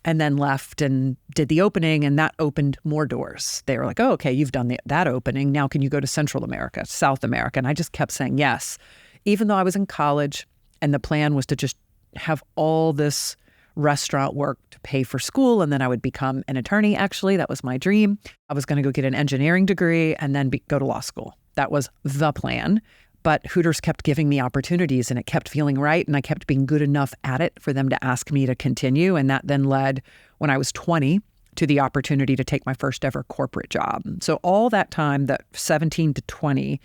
and then left and did the opening, and that opened more doors. They were like, oh, okay, you've done that opening. Now can you go to Central America, South America? And I just kept saying yes, even though I was in college, and the plan was to just have all this restaurant work to pay for school, and then I would become an attorney. Actually, that was my dream. I was going to go get an engineering degree and then go to law school. That was the plan. But Hooters kept giving me opportunities, and it kept feeling right, and I kept being good enough at it for them to ask me to continue. And that then led, when I was 20, to the opportunity to take my first ever corporate job. So all that time, that 17 to 20,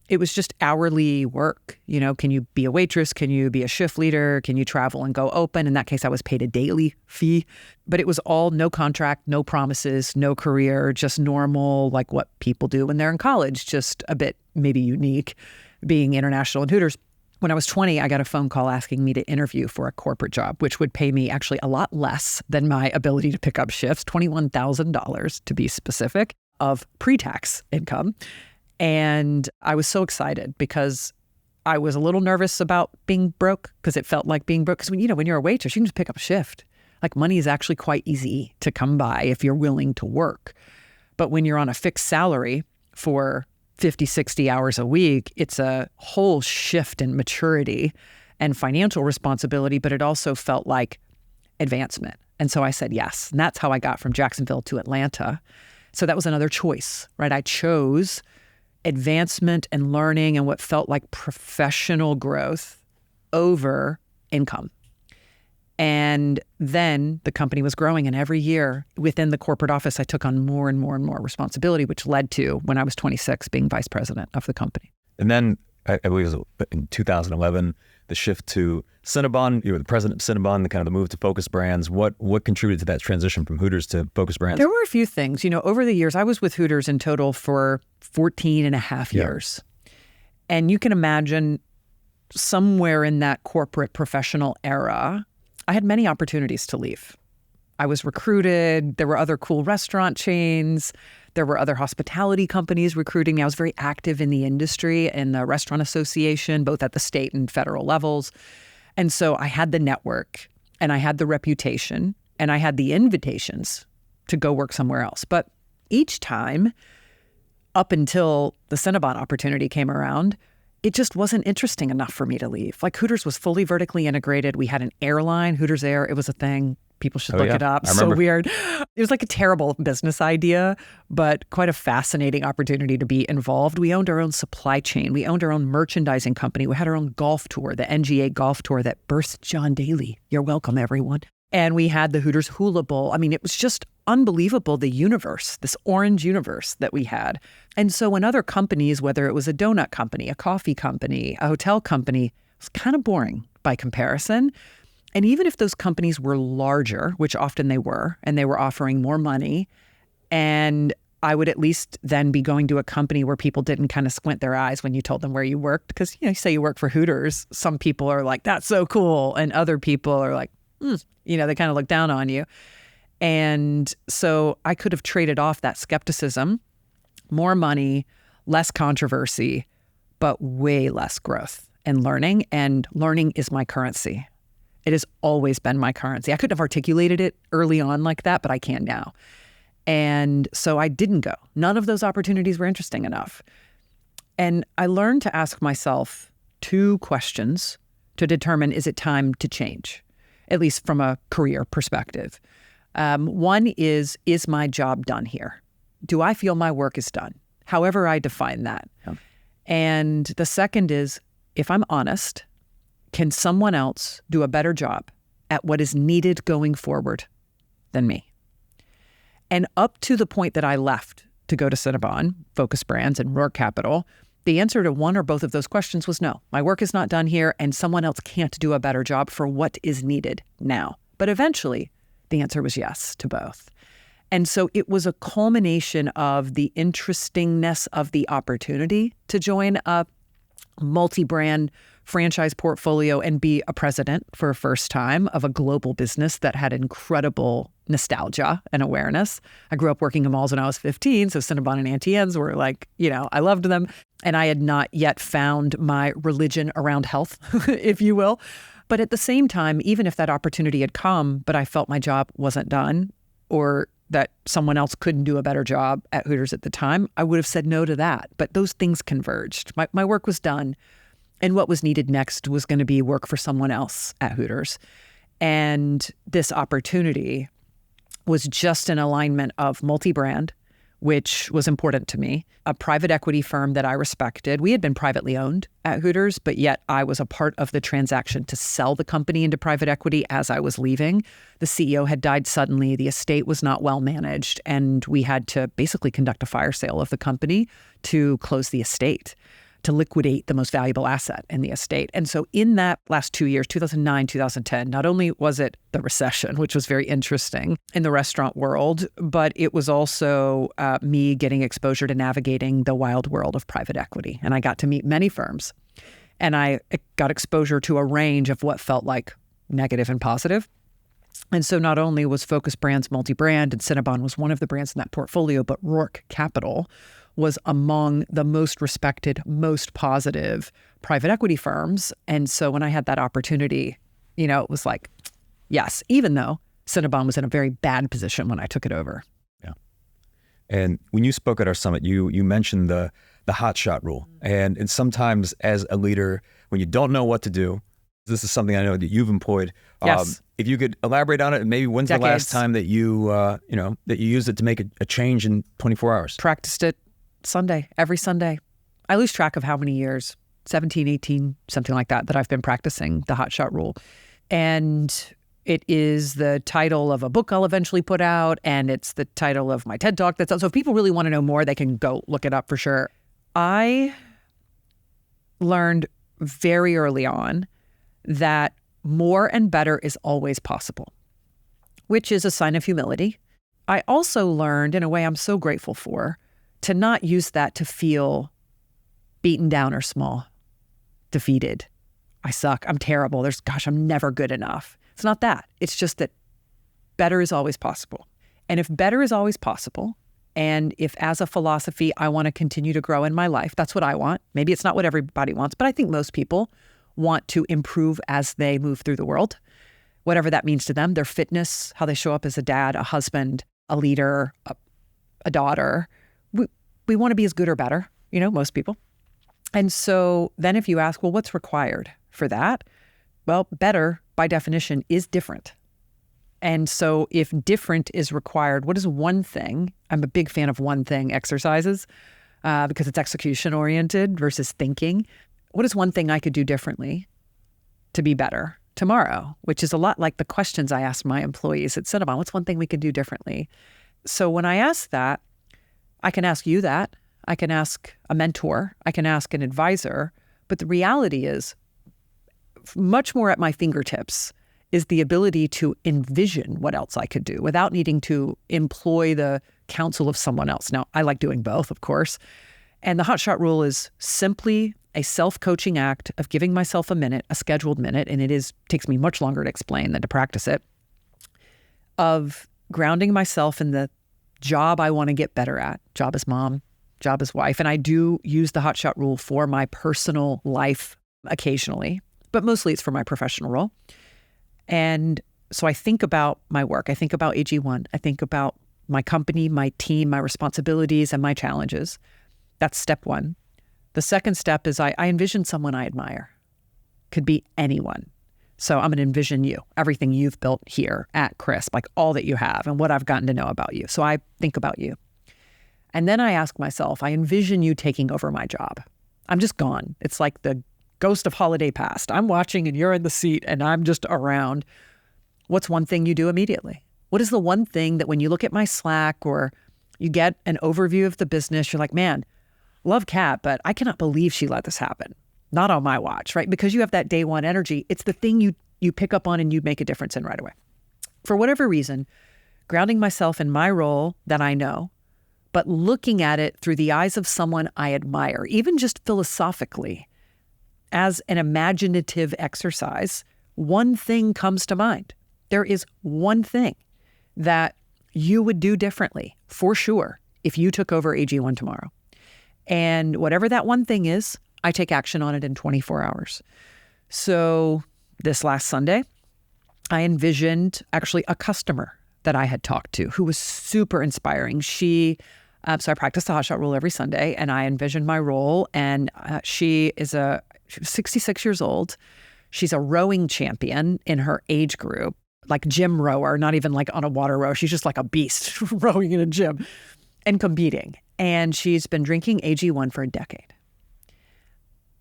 it was just hourly work. You know, can you be a waitress? Can you be a shift leader? Can you travel and go open? In that case, I was paid a daily fee, but it was all no contract, no promises, no career, just normal, like what people do when they're in college, just a bit maybe unique, being international in Hooters. When I was 20, I got a phone call asking me to interview for a corporate job, which would pay me actually a lot less than my ability to pick up shifts, $21,000 to be specific, of pre-tax income. And I was so excited because I was a little nervous about being broke, because it felt like being broke. Because when you're a waitress, you can just pick up a shift. Like, money is actually quite easy to come by if you're willing to work. But when you're on a fixed salary for 50, 60 hours a week, it's a whole shift in maturity and financial responsibility, but it also felt like advancement. And so I said yes. And that's how I got from Jacksonville to Atlanta. So that was another choice, right? I chose advancement and learning and what felt like professional growth over income. And then the company was growing, and every year within the corporate office, I took on more and more and more responsibility, which led to, when I was 26, being vice president of the company. And then I believe it was in 2011, the shift to Cinnabon. You were the president of Cinnabon, the move to Focus Brands. What contributed to that transition from Hooters to Focus Brands? There were a few things. Over the years, I was with Hooters in total for 14 and a half years. And you can imagine somewhere in that corporate professional era, I had many opportunities to leave. I was recruited. There were other cool restaurant chains. There were other hospitality companies recruiting me. I was very active in the industry, in the restaurant association, both at the state and federal levels. And so I had the network, and I had the reputation, and I had the invitations to go work somewhere else. But each time, up until the Cinnabon opportunity came around, it just wasn't interesting enough for me to leave. Like, Hooters was fully vertically integrated. We had an airline, Hooters Air. It was a thing. People should look it up. So weird. It was like a terrible business idea, but quite a fascinating opportunity to be involved. We owned our own supply chain. We owned our own merchandising company. We had our own golf tour, the NGA golf tour that birthed John Daly. You're welcome, everyone. And we had the Hooters Hula Bowl. I mean, it was just unbelievable, the universe, this orange universe that we had. And so when other companies, whether it was a donut company, a coffee company, a hotel company, it was kind of boring by comparison. And even if those companies were larger, which often they were, and they were offering more money, and I would at least then be going to a company where people didn't kind of squint their eyes when you told them where you worked. Because, you say you work for Hooters, some people are like, that's so cool. And other people are like, they kind of look down on you. And so I could have traded off that skepticism, more money, less controversy, but way less growth and learning. And learning is my currency. It has always been my currency. I couldn't have articulated it early on like that, but I can now. And so I didn't go. None of those opportunities were interesting enough. And I learned to ask myself two questions to determine, is it time to change? at least from a career perspective. One is my job done here? Do I feel my work is done? However I define that. Yeah. And the second is, if I'm honest, can someone else do a better job at what is needed going forward than me? And up to the point that I left to go to Cinnabon, Focus Brands, and Roark Capital, the answer to one or both of those questions was no. My work is not done here, and someone else can't do a better job for what is needed now. But eventually, the answer was yes to both. And so it was a culmination of the interestingness of the opportunity to join a multi-brand franchise portfolio and be a president for a first time of a global business that had incredible nostalgia and awareness. I grew up working in malls when I was 15, so Cinnabon and Auntie Anne's were like, I loved them. And I had not yet found my religion around health, if you will. But at the same time, even if that opportunity had come, but I felt my job wasn't done, or that someone else couldn't do a better job at Hooters at the time, I would have said no to that. But those things converged. My work was done. And what was needed next was going to be work for someone else at Hooters. And this opportunity was just an alignment of multi-brand, which was important to me, a private equity firm that I respected. We had been privately owned at Hooters, but yet I was a part of the transaction to sell the company into private equity as I was leaving. The CEO had died suddenly, the estate was not well managed, and we had to basically conduct a fire sale of the company to close the estate, to liquidate the most valuable asset in the estate. And so in that last 2 years, 2009, 2010, not only was it the recession, which was very interesting in the restaurant world, but it was also me getting exposure to navigating the wild world of private equity. And I got to meet many firms. And I got exposure to a range of what felt like negative and positive. And so not only was Focus Brands multi-brand, and Cinnabon was one of the brands in that portfolio, but Roark Capital was among the most respected, most positive private equity firms. And so when I had that opportunity, it was like, yes, even though Cinnabon was in a very bad position when I took it over. Yeah. And when you spoke at our summit, you mentioned the hot shot rule. And sometimes as a leader, when you don't know what to do, this is something I know that you've employed. Yes. If you could elaborate on it, and maybe when's Decades. the last time that you used it to make a change in 24 hours? Practiced it Sunday, every Sunday. I lose track of how many years, 17, 18, something like that I've been practicing the hot shot rule. And it is the title of a book I'll eventually put out, and it's the title of my TED Talk that's out. So if people really want to know more, they can go look it up for sure. I learned very early on that more and better is always possible, which is a sign of humility. I also learned, in a way I'm so grateful for, to not use that to feel beaten down or small, defeated. I suck. I'm terrible. I'm never good enough. It's not that. It's just that better is always possible. And if better is always possible, and if as a philosophy, I want to continue to grow in my life, that's what I want. Maybe it's not what everybody wants, but I think most people want to improve as they move through the world, whatever that means to them, their fitness, how they show up as a dad, a husband, a leader, a daughter. We want to be as good or better, most people. And so then if you ask, well, what's required for that? Well, better by definition is different. And so if different is required, what is one thing? I'm a big fan of one thing exercises because it's execution oriented versus thinking. What is one thing I could do differently to be better tomorrow? Which is a lot like the questions I asked my employees at Cinnabon. What's one thing we could do differently? So when I ask that, I can ask you that. I can ask a mentor. I can ask an advisor. But the reality is, much more at my fingertips is the ability to envision what else I could do without needing to employ the counsel of someone else. Now, I like doing both, of course. And the hot shot rule is simply a self-coaching act of giving myself a minute, a scheduled minute, and takes me much longer to explain than to practice it, of grounding myself in the job I want to get better at, job as mom, job as wife. And I do use the hot shot rule for my personal life occasionally, but mostly it's for my professional role. And so I think about my work. I think about AG1. I think about my company, my team, my responsibilities, and my challenges. That's step one. The second step is I envision someone I admire. Could be anyone. So I'm going to envision you, everything you've built here at Crisp, like all that you have and what I've gotten to know about you. So I think about you. And then I ask myself, I envision you taking over my job. I'm just gone. It's like the ghost of holiday past. I'm watching and you're in the seat and I'm just around. What's one thing you do immediately? What is the one thing that when you look at my Slack or you get an overview of the business, you're like, man, love Kat, but I cannot believe she let this happen. Not on my watch, right? Because you have that day one energy. It's the thing you pick up on and you make a difference in right away. For whatever reason, grounding myself in my role that I know, but looking at it through the eyes of someone I admire, even just philosophically, as an imaginative exercise, one thing comes to mind. There is one thing that you would do differently, for sure, if you took over AG1 tomorrow. And whatever that one thing is, I take action on it in 24 hours. So this last Sunday, I envisioned actually a customer that I had talked to who was super inspiring. So I practice the hot shot rule every Sunday, and I envisioned my role. And she was 66 years old. She's a rowing champion in her age group, like gym rower, not even like on a water row. She's just like a beast rowing in a gym and competing. And she's been drinking AG1 for a decade.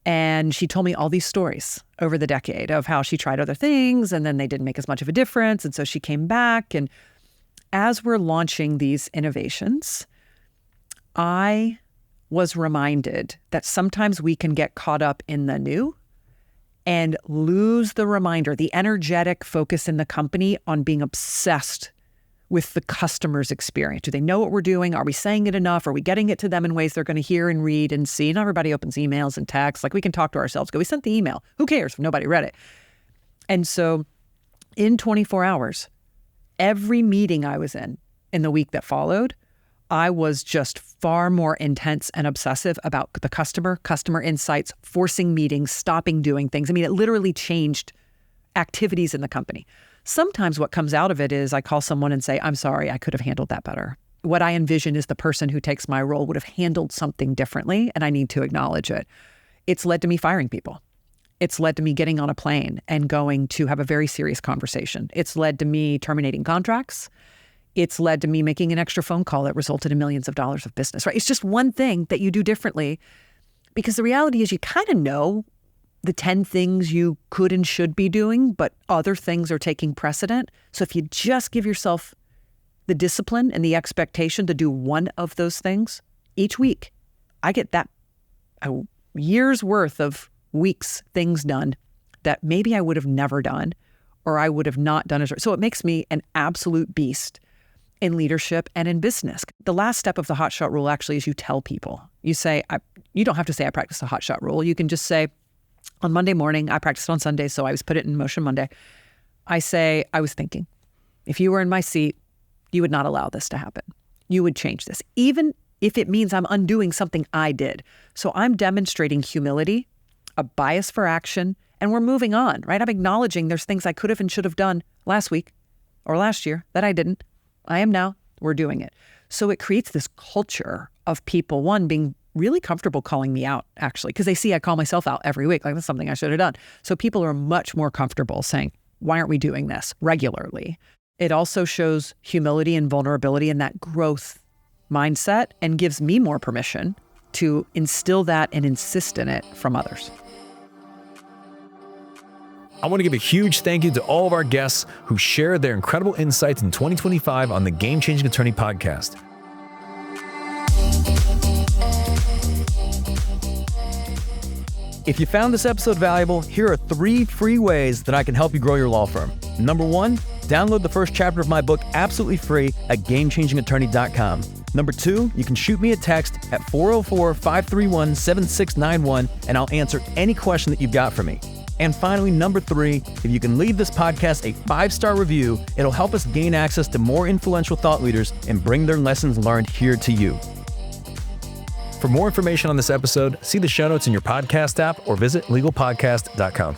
And she told me all these stories over the decade of how she tried other things and then they didn't make as much of a difference. And so she came back. And as we're launching these innovations, I was reminded that sometimes we can get caught up in the new and lose the reminder, the energetic focus in the company on being obsessed with the customer's experience. Do they know what we're doing? Are we saying it enough? Are we getting it to them in ways they're going to hear and read and see? Not everybody opens emails and texts. Like we can talk to ourselves. Go, we sent the email. Who cares if nobody read it? And so in 24 hours, every meeting I was in the week that followed, I was just far more intense and obsessive about the customer insights, forcing meetings, stopping doing things. I mean, it literally changed activities in the company. Sometimes what comes out of it is I call someone and say, I'm sorry, I could have handled that better. What I envision is the person who takes my role would have handled something differently, and I need to acknowledge it. It's led to me firing people. It's led to me getting on a plane and going to have a very serious conversation. It's led to me terminating contracts. It's led to me making an extra phone call that resulted in millions of dollars of business, right? It's just one thing that you do differently because the reality is you kind of know the 10 things you could and should be doing, but other things are taking precedent. So if you just give yourself the discipline and the expectation to do one of those things each week, I get that a year's worth of weeks things done that maybe I would have never done or I would have not done it. So it makes me an absolute beast in leadership and in business. The last step of the hot shot rule actually is you tell people. You say, you don't have to say I practice the hot shot rule. You can just say, on Monday morning, I practiced on Sunday, so I was put it in motion Monday. I say, I was thinking, if you were in my seat, you would not allow this to happen. You would change this, even if it means I'm undoing something I did. So I'm demonstrating humility, a bias for action, and we're moving on, right? I'm acknowledging there's things I could have and should have done last week or last year that I didn't. I am now. We're doing it. So it creates this culture of people, one, being really comfortable calling me out, actually, because they see I call myself out every week. Like, that's something I should have done. So people are much more comfortable saying, why aren't we doing this regularly? It also shows humility and vulnerability and that growth mindset and gives me more permission to instill that and insist in it from others. I want to give a huge thank you to all of our guests who shared their incredible insights in 2025 on the Game Changing Attorney podcast. If you found this episode valuable, here are 3 free ways that I can help you grow your law firm. Number 1, download the first chapter of my book absolutely free at gamechangingattorney.com. Number 2, you can shoot me a text at 404-531-7691 and I'll answer any question that you've got for me. And finally, number 3, if you can leave this podcast a 5-star review, it'll help us gain access to more influential thought leaders and bring their lessons learned here to you. For more information on this episode, see the show notes in your podcast app or visit legalpodcast.com.